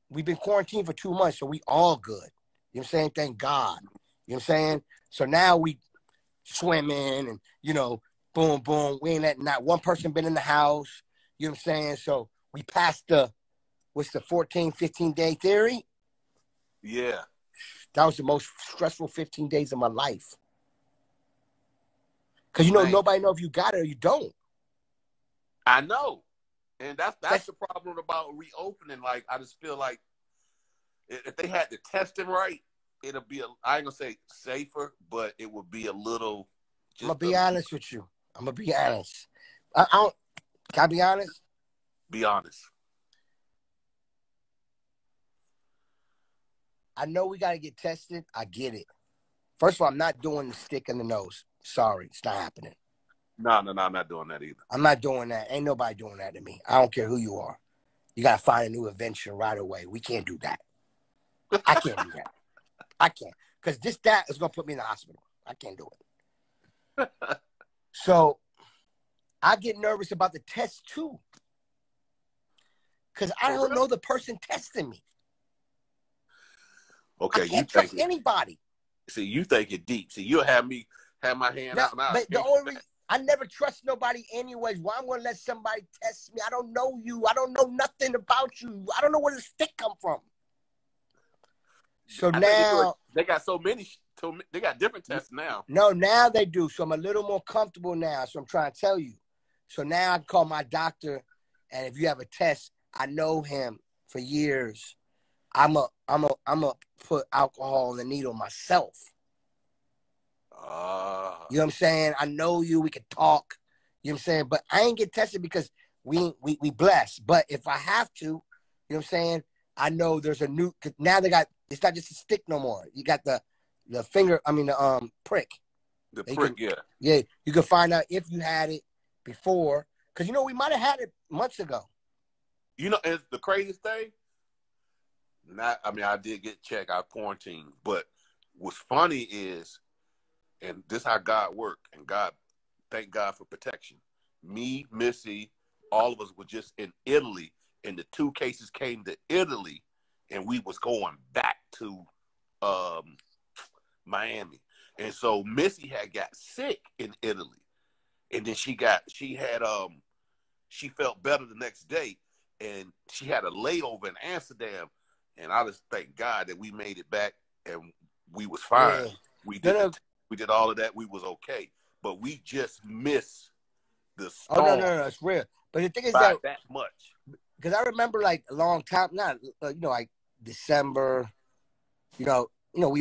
we've been quarantined for 2 months, so we all good. You know what I'm saying? Thank God. You know what I'm saying? So now we swimming and boom, boom. We ain't letting not one person been in the house. You know what I'm saying? So we passed what's the 14, 15-day theory? Yeah. That was the most stressful 15 days of my life. Because, nobody know if you got it or you don't. I know. And that's the problem about reopening. Like, I just feel like if they had the testing right, it'll be, I ain't going to say safer, but it would be a little. I'm going to be honest with you. I'm going to be honest. Can I be honest? Be honest. I know we got to get tested. I get it. First of all, I'm not doing the stick in the nose. Sorry, it's not happening. No, I'm not doing that either. I'm not doing that. Ain't nobody doing that to me. I don't care who you are. You got to find a new invention right away. We can't do that. I can't do that. I can't. Because that is going to put me in the hospital. I can't do it. So I get nervous about the test too. Because I don't know the person testing me. Okay, I can't trust anybody. See, you think it deep. See, you'll have me have my hand out now. But the only reason, I never trust nobody anyways. Why I'm going to let somebody test me? I don't know you. I don't know nothing about you. I don't know where the stick come from. So now they got so many. They got different tests now. No, now they do. So I'm a little more comfortable now. So I'm trying to tell you. So now I can call my doctor, and if you have a test, I know him for years. I'm a put alcohol in the needle myself. You know what I'm saying? I know you. We can talk. You know what I'm saying? But I ain't get tested because we blessed. But if I have to, you know what I'm saying? I know there's a new. Now they got. It's not just a stick no more. You got the finger. I mean the prick. The prick. Yeah. Yeah. You can find out if you had it before, because we might have had it months ago. It's the craziest thing. I did get checked. I quarantined, but what's funny is, and this how God worked, and thank God for protection. Me, Missy, all of us were just in Italy, and the 2 cases came to Italy, and we was going back to Miami, and so Missy had got sick in Italy, and then she felt better the next day, and she had a layover in Amsterdam. And I just thank God that we made it back and we was fine. Yeah. We did all of that. We was okay. But we just missed the storm. Oh, no, it's real. But the thing is that much. Because I remember like a long time, not, like December, we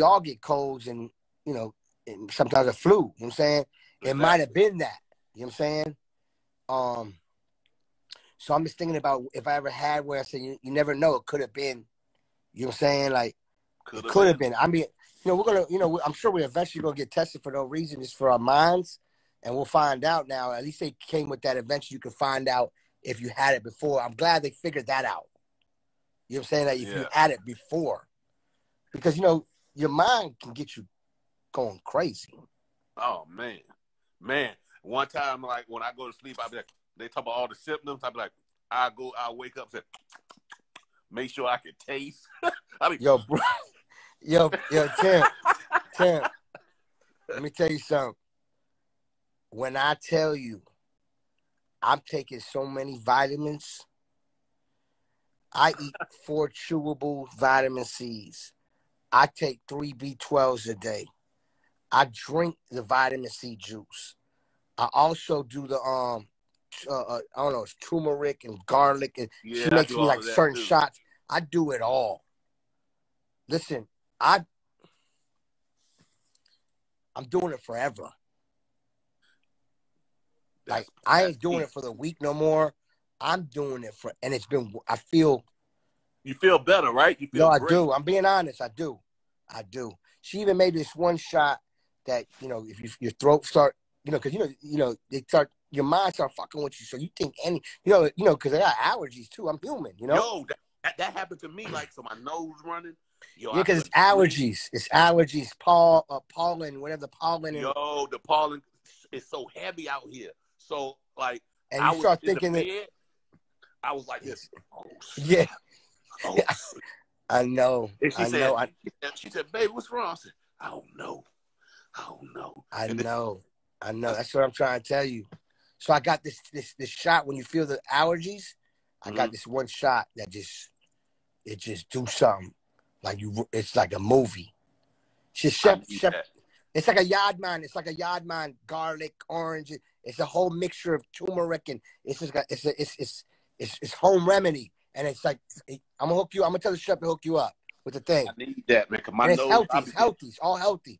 all get colds and, and sometimes a flu, you know what I'm saying? Exactly. It might have been that, you know what I'm saying? So I'm just thinking about if I ever had where I said, you never know, it could have been. You know what I'm saying? Like, it could have been. I mean, we're going to, I'm sure we're eventually going to get tested for no reason, just for our minds. And we'll find out now. At least they came with that eventually. You can find out if you had it before. I'm glad they figured that out. You know what I'm saying? Like, if you had it before. Because, your mind can get you going crazy. Oh, man. Man, one time, like, when I go to sleep, I'll be like, they talk about all the symptoms. I'll be like, I'll wake up and say, make sure I can taste. Yo, bro. Yo, Tim, let me tell you something. When I tell you I'm taking so many vitamins, I eat 4 chewable vitamin C's. I take 3 B12s a day. I drink the vitamin C juice. I also do the I don't know, it's turmeric and garlic, and she makes me like certain shots. I do it all. Listen, I'm doing it forever. Like, I ain't doing it for the week no more. I'm doing it and it's been. I feel. You feel better, right? You feel. No, I do. I'm being honest. I do. She even made this one shot that if your throat start, because they start. Your mind start fucking with you, so you think because I got allergies too. I'm human, Yo, that happened to me. Like, so my nose running. Yo, yeah, because it's allergies. It's allergies. Pollen, whatever the pollen. Yo, the pollen is so heavy out here. So like, and you start thinking that I was like this. Oh, yeah. Oh. I know. And she said, "Baby, what's wrong?" I said, "I don't know. I know. That's what I'm trying to tell you. So I got this shot when you feel the allergies. I got this one shot that just do something. Like it's like a movie. It's like a Yadman. It's like a Yadman, garlic, orange. It's a whole mixture of turmeric, and it's home remedy. And it's like, I'm gonna hook you. I'm gonna tell the chef to hook you up with the thing. I need that, man. Cause my nose, it's healthy. It's all healthy.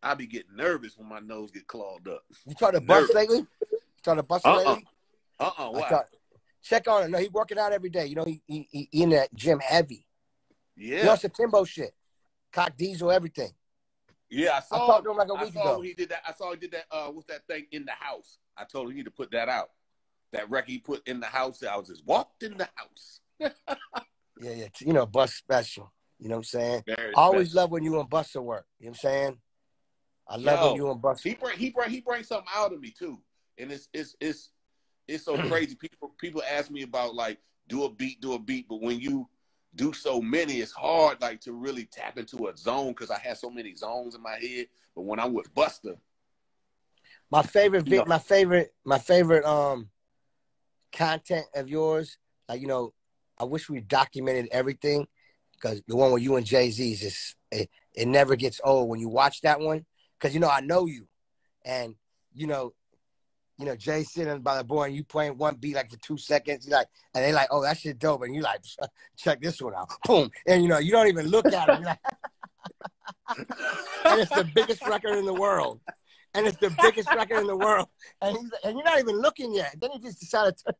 I be getting nervous when my nose get clogged up. You tried to bust lately? You tried to bust lately? Why? Check on him. No, he working out every day. He in that gym heavy. Yeah. He on some Timbo shit. Cock Diesel, everything. Yeah, I talked to him like a week ago. He did that. I saw he did that. What's that thing in the house? I told him he need to put that out. That record he put in the house. I was just walked in the house. Yeah. Bus special. You know what I'm saying? Very I always special. love when you and Buster work. You know what I'm saying? I love when you and Buster. He brings something out of me too, and it's so crazy. People ask me about like do a beat, but when you do so many, it's hard like to really tap into a zone because I have so many zones in my head. But when I'm with Buster, My favorite content of yours, like, you know, I wish we documented everything, because the one with you and Jay-Z is just, it never gets old when you watch that one. Because, you know, I know you, and you know, Jay sitting by the board and you playing one beat like for 2 seconds, you're like, and they like, oh, that shit dope, and you like, check this one out, boom, and you know, you don't even look at it, you're like, and it's the biggest record in the world. And it's the biggest record in the world. And you're not even looking yet. Then he just decided to,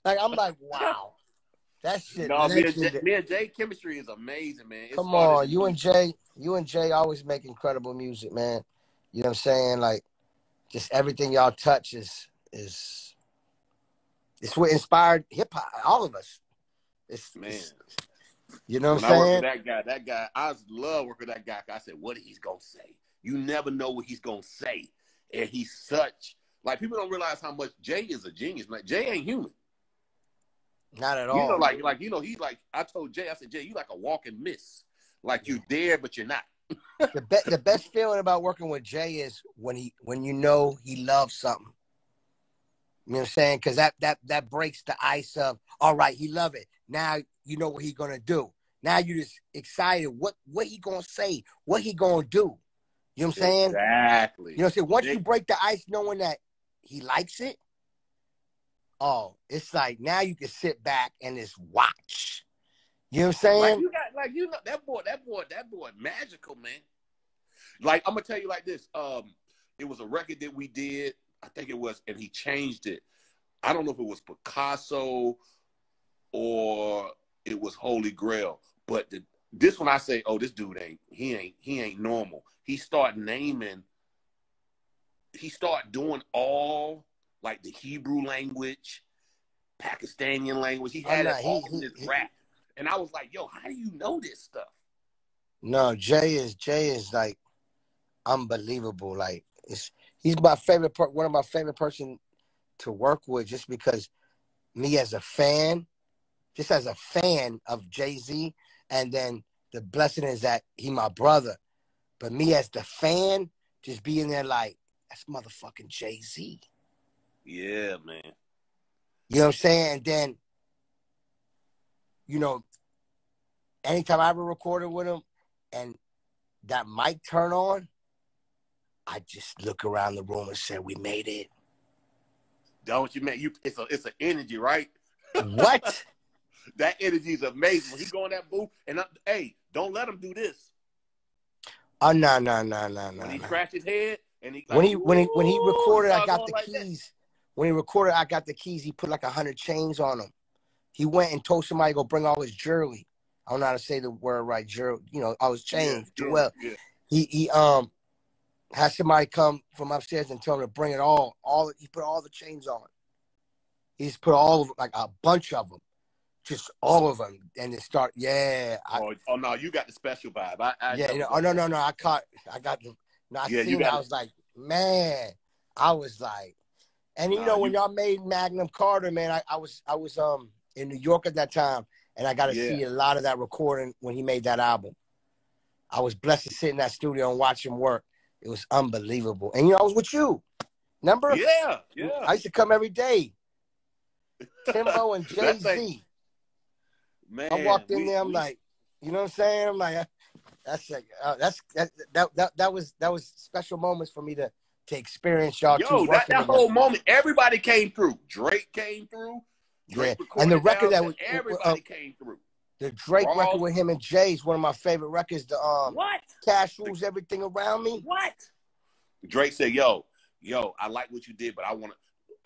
like, I'm like, wow. That shit. No, me and Jay chemistry is amazing, man. Come on, you and Jay always make incredible music, man. You know what I'm saying? Like, just everything y'all touch is it's what inspired hip hop, all of us. You know what I'm saying? I work with that guy, I love working with that guy. I said, what he's gonna say? You never know what he's gonna say, and he's such, like, people don't realize how much Jay is a genius. Like, Jay ain't human. Not at all. You know, like you know, he's like, I told Jay, I said, Jay, you like a walking miss. Like, you're there, but you're not. The best feeling about working with Jay is when you know he loves something. You know what I'm saying? Because that breaks the ice of, all right, he love it. Now you know what he's gonna do. Now you're just excited. What he gonna say? What he gonna do? You know what I'm saying? Exactly. You know what I'm saying? Once you break the ice knowing that he likes it, oh, it's like now you can sit back and just watch. You know what I'm saying? That boy magical, man. Like, I'm gonna tell you like this. It was a record that we did, I think it was, and he changed it. I don't know if it was Picasso or it was Holy Grail, but this one I say, oh, this dude ain't normal. He start doing all, like, the Hebrew language, Pakistani language. He had all in his rap. And I was like, yo, how do you know this stuff? No, Jay is like unbelievable. Like, he's my favorite one of my favorite person to work with, just because me as a fan of Jay-Z, and then the blessing is that he my brother. But me as the fan, just being there like, that's motherfucking Jay-Z. Yeah, man. You know what I'm saying? And then, you know, anytime I ever recorded with him and that mic turn on, I just look around the room and say, we made it. Don't you, man? It's an energy, right? What? That energy is amazing. When he go in that booth, and hey, don't let him do this. Oh, no. When he scratched his head, and he, like, when he recorded, I got the keys. When he recorded, I got the keys. He put like 100 chains on them. He went and told somebody to go bring all his jewelry. I don't know how to say the word right, jewelry. You know, all his chains. Yeah. He had somebody come from upstairs and tell him to bring it all. He put all the chains on. He's put all of, like, a bunch of them. Just all of them, and it start. Yeah. Oh no, you got the special vibe. No. I got the. No, I seen it. I was like, man. I was like, and when y'all made Magnum Carter, man, I was in New York at that time, and I got to see a lot of that recording when he made that album. I was blessed to sit in that studio and watch him work. It was unbelievable, and I was with you. Remember? Yeah. I used to come every day. Timbo and Jay-Z. Man, I walked in there. I'm like, you know what I'm saying? I'm like, that was special moments for me to experience y'all. Yo, that whole moment, everybody came through. Drake came through. Drake and the record that was everybody came through. The Drake record with him and Jay is one of my favorite records. The what? Cash Rules Everything Around Me. What? Drake said, yo, I like what you did, but I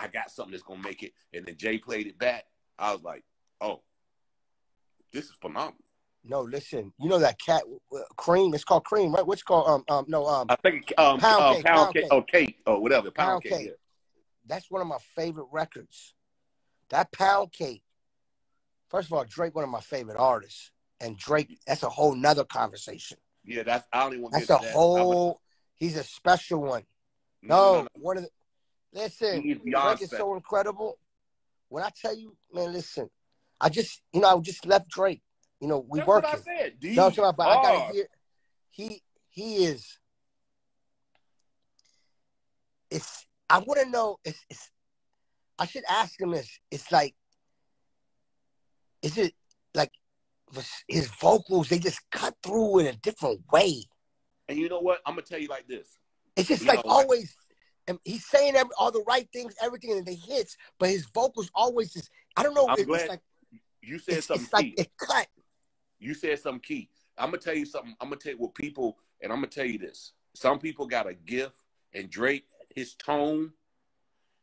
got something that's gonna make it. And then Jay played it back. I was like, oh, this is phenomenal. No, listen, that cat Cream. It's called Cream, right? What's called I think Pound Cake. Oh, Cake or whatever. Pound Cake. Yeah. That's one of my favorite records. That Pound Cake. First of all, Drake, one of my favorite artists, and Drake, that's a whole nother conversation. Yeah, I don't even want to get to that. That's a whole. He's a special one. No, one of the. Listen, Drake is so incredible. When I tell you, man, listen, I just left Drake. We That's working. What I said. No, but I gotta hear. He is. I want to know. I should ask him this. It's like, is it like his vocals? They just cut through in a different way. And you know what? I'm gonna tell you like this. It's just like always. And he's saying all the right things, everything, and the hits, but his vocals always just. I don't know. I'm glad it's like you said something it's key. Like it cut. You said something key. I'm gonna tell you something. I'm gonna tell you what people, and I'm gonna tell you this. Some people got a gift, and Drake, his tone,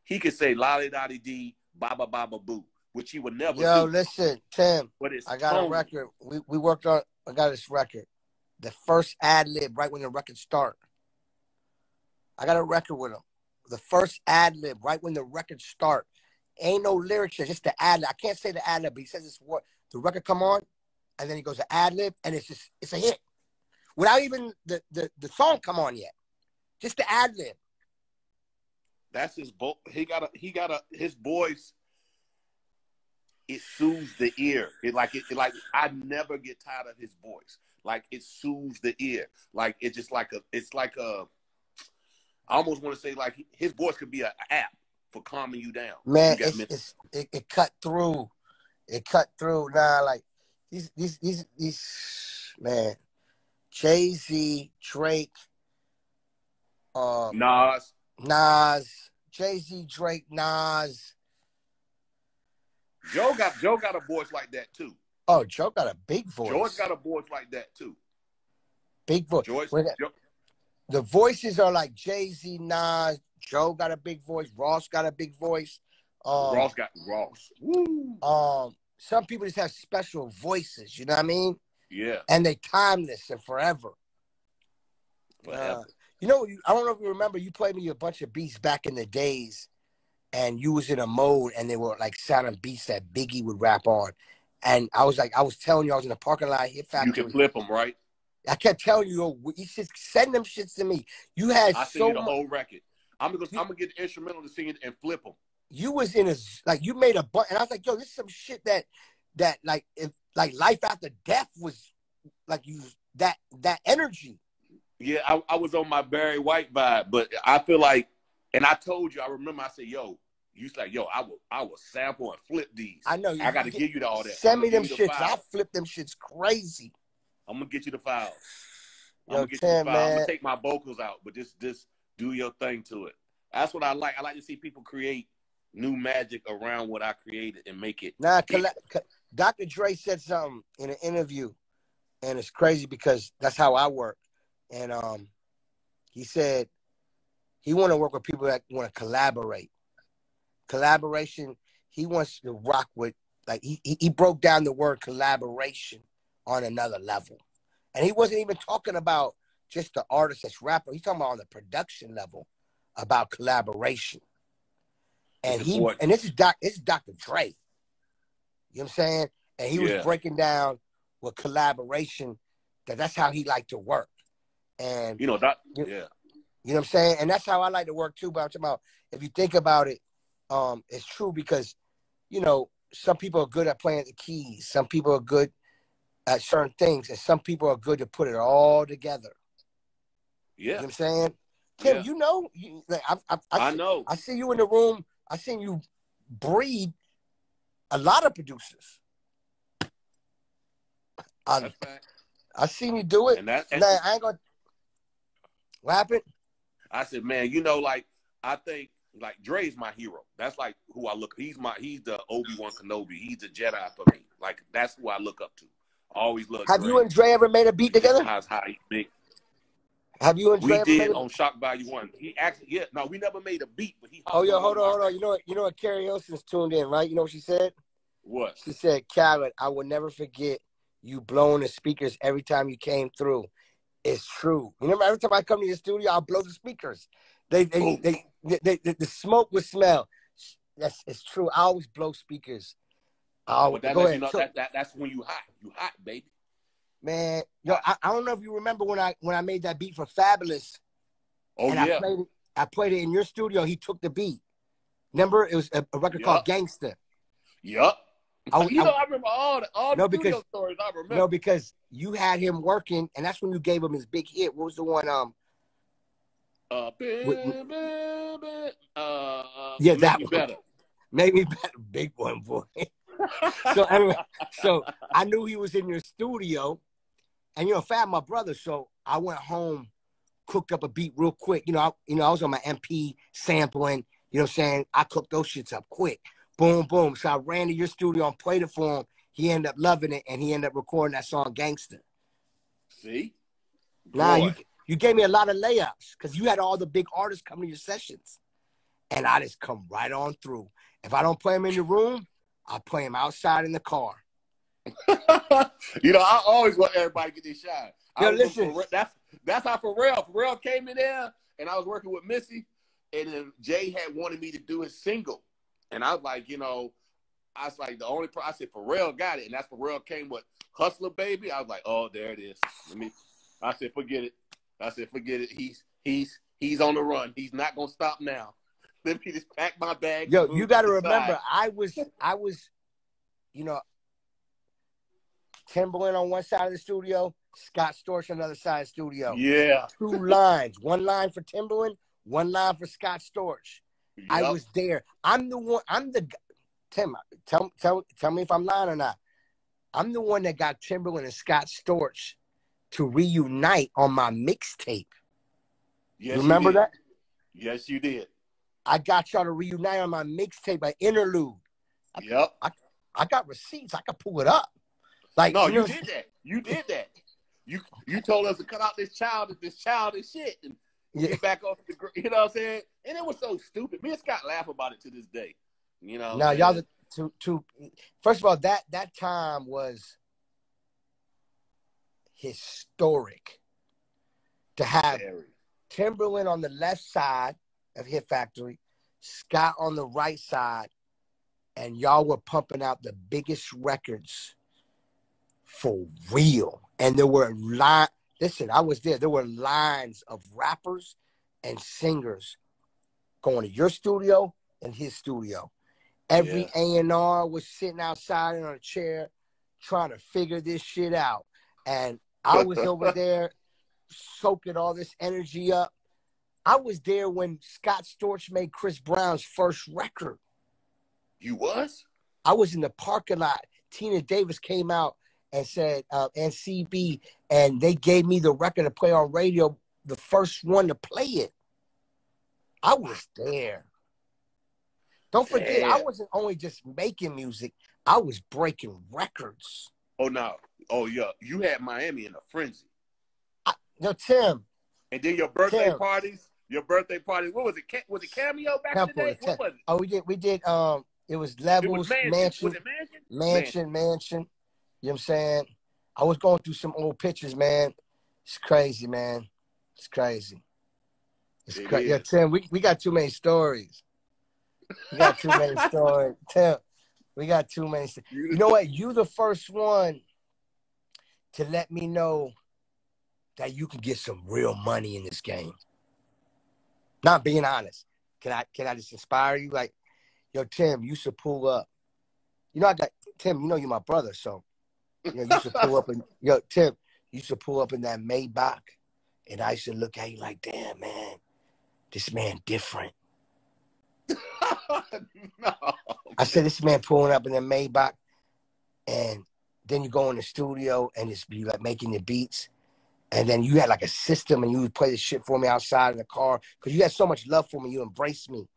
he could say "lolly dotty dee, ba ba ba ba boo," which he would never do. Yo, listen, Tim. But it's I got a record. We worked on. I got this record. The first ad lib, right when the record start. I got a record with him. The first ad lib, right when the record start. Ain't no lyrics, just the ad lib. I can't say the ad lib, but he says it's what the record come on, and then he goes to ad lib, and it's a hit. Without even the song come on yet. Just the ad lib. That's his his voice. It soothes the ear. I never get tired of his voice. Like it soothes the ear. Like it's just like I almost want to say like his voice could be an app for calming you down. Man, it cut through. It cut through. Nah, like these man, Jay-Z, Drake, Nas, Jay-Z, Drake, Nas. Joe got a voice like that too. Oh, Joe got a big voice. George got a voice like that too. Big voice. The voices are like Jay-Z, Nas. Joe got a big voice. Ross got a big voice. Ross. Woo. Some people just have special voices. You know what I mean? Yeah. And they timeless and forever. You know, I don't know if you remember. You played me a bunch of beats back in the days, and you was in a mode, and they were like sounding beats that Biggie would rap on. And I was telling you, I was in the parking lot, Hit Factory. You can flip them, right? I kept telling you, you should send them shits to me. You had I send you the whole record. I'm gonna get the instrumental to sing it and flip them. You was in you made a bunch, and I was like, yo, this is some shit that like if like life after death was like that energy. Yeah, I was on my Barry White vibe, but I feel like, and I told you, I remember I said, yo, you was like, yo, I will sample and flip these. I know. I got to give you all that. Send me them shits. I'll flip them shits crazy. I'm gonna get you the files. I'm gonna take my vocals out, but just do your thing to it. That's what I like. I like to see people create new magic around what I created and make it. Nah, Dr. Dre said something in an interview, and it's crazy because that's how I work. And he said he want to work with people that want to collaborate. Collaboration. He wants to rock with, like he broke down the word collaboration on another level. And he wasn't even talking about just the artist that's rapper. He's talking about on the production level about collaboration. And this is Dr. Dre. You know what I'm saying? And he was breaking down with collaboration that's how he liked to work. And you know what I'm saying? And that's how I like to work too. But I'm talking about, if you think about it, it's true because, you know, some people are good at playing the keys. Some people are good at certain things, and some people are good to put it all together. Yeah. You know what I'm saying? Tim, you know, I know. I see you in the room. I seen you breed a lot of producers. I seen you do it. And I ain't gonna. What happened? I said, man, you know, like I think like Dre's my hero. That's like who I look. He's the Obi-Wan Kenobi. He's the Jedi for me. Like that's who I look up to. Always look. Have you and Dre ever made a beat together? Have you and Dre we did on Shock Value 1. He actually, we never made a beat, but he. Hold on. You know what? Carrie Hilson's tuned in, right? You know what she said? What? She said, Khaled, I will never forget you blowing the speakers every time you came through. It's true. You remember every time I come to your studio, I'll blow the speakers. The smoke would smell. It's true. I always blow speakers. Go ahead. You know, that's when you hot. You hot, baby. Man, yo, I don't know if you remember when I made that beat for Fabulous. Oh, and yeah. I played it in your studio. He took the beat. Remember, it was a record called Gangsta. Yup. I remember all the studio stories. I remember. No, because you had him working, and that's when you gave him his big hit. What was the one? Yeah, Make that Me one. Better. Make Me Better. Big one, boy. So anyway, so I knew he was in your studio, and Fab, my brother. So I went home, cooked up a beat real quick. I was on my MP sampling. You know what I'm saying? I cooked those shits up quick. Boom, boom. So I ran to your studio and played it for him. He ended up loving it, and he ended up recording that song, Gangster. See? Nah, you gave me a lot of layups because you had all the big artists come to your sessions. And I just come right on through. If I don't play him in the room, I play him outside in the car. I always want everybody to get their shot. Yo, listen. That's how Pharrell came in there, and I was working with Missy, and then Jay had wanted me to do his single. And I was like, I said, Pharrell got it. And that's Pharrell came with Hustler Baby. I was like, oh, there it is. I said, forget it. He's on the run. He's not going to stop now. Let me just pack my bag. Yo, you got to remember, I was, Timbaland on one side of the studio, Scott Storch on the other side of the studio. Yeah. 2 lines. 1 line for Timbaland, 1 line for Scott Storch. Yep. I was there. I'm the one. Tim, tell me if I'm lying or not. I'm the one that got Timbaland and Scott Storch to reunite on my mixtape. Yes, remember that? Yes, you did. I got y'all to reunite on my mixtape by Interlude. Yep. I got receipts. I could pull it up. Like, no, you did that. You did that. You told us to cut out this childish shit and get back off the, you know what I'm saying? And it was so stupid. Me and Scott laugh about it to this day. Now y'all first of all, that time was historic to have Timbaland on the left side of Hit Factory, Scott on the right side, and y'all were pumping out the biggest records for real. And there were listen, I was there. There were lines of rappers and singers going to your studio and his studio. Every A&R was sitting outside on a chair trying to figure this shit out. And I was over there soaking all this energy up. I was there when Scott Storch made Chris Brown's first record. You was? I was in the parking lot. Tina Davis came out and said, and CB, and they gave me the record to play on radio, the first one to play it. I was there. Don't forget, I wasn't only just making music, I was breaking records. Oh, no. Oh, yeah. You had Miami in a frenzy. Tim. And then your birthday parties. What was it? Was it Cameo back in the day? What was it? Oh, we did. It was Levels, Mansion. Was it Mansion? Mansion. You know what I'm saying? I was going through some old pictures, man. It's crazy, man. It's crazy. It's crazy. Yeah, Tim, we got too many stories. We got too many stories. Tim, we got too many stories. You know what? You the first one to let me know that you can get some real money in this game. Not being honest. Can I just inspire you? Like, yo, Tim, you should pull up. I got Tim, you're my brother, so you should pull up Tim, you should pull up in that Maybach, and I should look at you like, damn, man, this man different. No. I said, this man pulling up in the Maybach, and then you go in the studio and it's be like making the beats. And then you had like a system and you would play the shit for me outside in the car because you had so much love for me. You embraced me.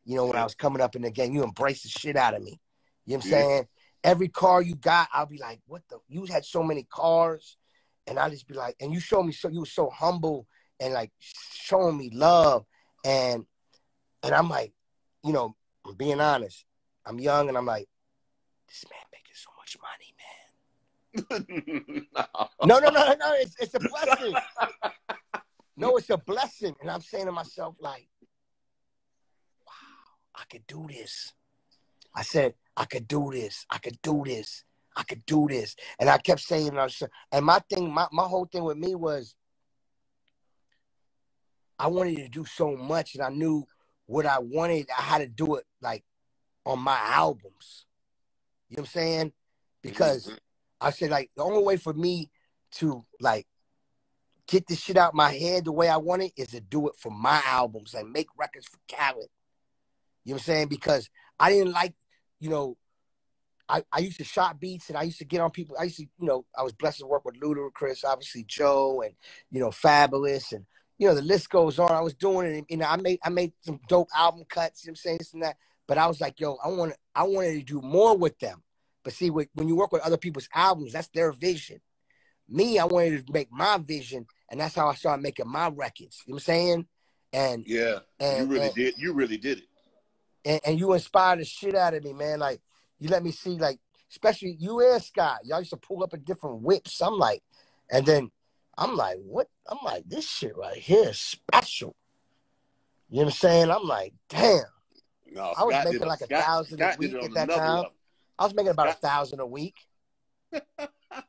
When I was coming up in the game, you embraced the shit out of me. You know what I'm saying? Every car you got, I'll be like, you had so many cars. And I'll just be like, and you showed me, you were so humble and like showing me love. And I'm like, I'm being honest. I'm young and I'm like, this man making so much money, man. No. It's a blessing. No, it's a blessing. And I'm saying to myself, like, wow, I could do this. I said, I could do this. I could do this. I could do this. And I kept saying, and my whole thing with me was, I wanted to do so much and I knew what I wanted. I had to do it like on my albums. You know what I'm saying? Because I said, like, the only way for me to, like, get this shit out my head the way I want it is to do it for my albums and make records for Khaled. You know what I'm saying? Because I didn't like, you know, I used to shot beats and I used to get on people. I used to, you know, I was blessed to work with Ludacris, obviously Joe, and, you know, Fabulous, and, you know, the list goes on. I was doing it, and, you know, I made some dope album cuts, you know what I'm saying, this and that. But I was like, yo, I wanted to do more with them. But see, when you work with other people's albums, that's their vision. Me, I wanted to make my vision, and that's how I started making my records. You know what I'm saying? And yeah, you really did. You really did it. And you inspired the shit out of me, man. Like, you let me see, like, especially you and Scott. Y'all used to pull up in different whips. I'm like, and then I'm like, what? I'm like, this shit right here is special. You know what I'm saying? I'm like, damn. No, I was making like 1,000 a week at that time. Level. I was making about 1,000 a week. You know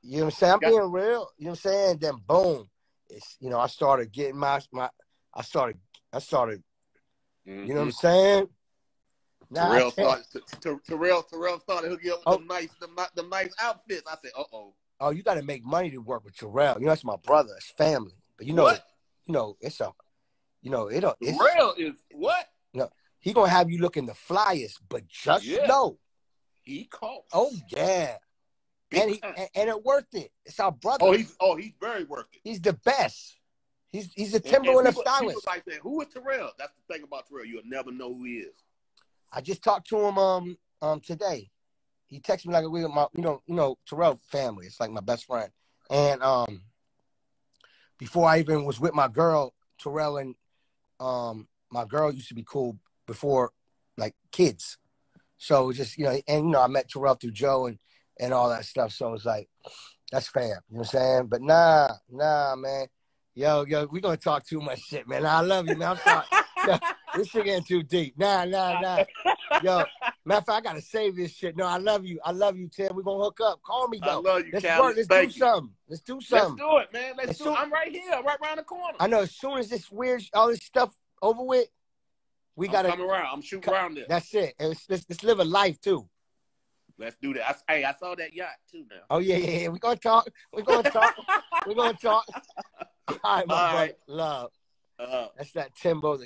what I'm saying? I'm being real. You know what I'm saying? Then boom, it's, you know, I started getting I started. You know what I'm saying? Terrell started hooking up with them nice outfits. I said, oh, you got to make money to work with Terrell. You know, that's my brother. It's family. But you know, it's a, you know, Terrell is what? No, he gonna have you looking the flyest, but just know he costs. Oh yeah. And it worth it. It's our brother. He's very worth it. He's the best. He's a Timbaland of stylists. People like that. Who is Terrell? That's the thing about Terrell. You'll never know who he is. I just talked to him today. He texted me like we were my you know Terrell family. It's like my best friend. And before I even was with my girl, Terrell and my girl used to be cool before, like, kids. So just, you know, and you know, I met Terrell through Joe and all that stuff. So it's like, that's fam. You know what I'm saying? But nah, man. Yo, we gonna talk too much shit, man. I love you, man. I'm sorry. Yo, this shit getting too deep. Nah. Yo, matter of fact, I gotta save this shit. No, I love you, Tim. We're gonna hook up. Call me, though. I love you, Let's Cal. work. Let's do something. Let's do it, man. Let's do it. I'm right here, right around the corner. I know. As soon as this weird, all this stuff over with, we gotta come around. I'm shooting around there. That's it. And let's live a life too. Let's do that. I saw that yacht too now. Oh yeah. We're gonna talk. We're gonna talk. All right, my brother. Love. That's that Timbo.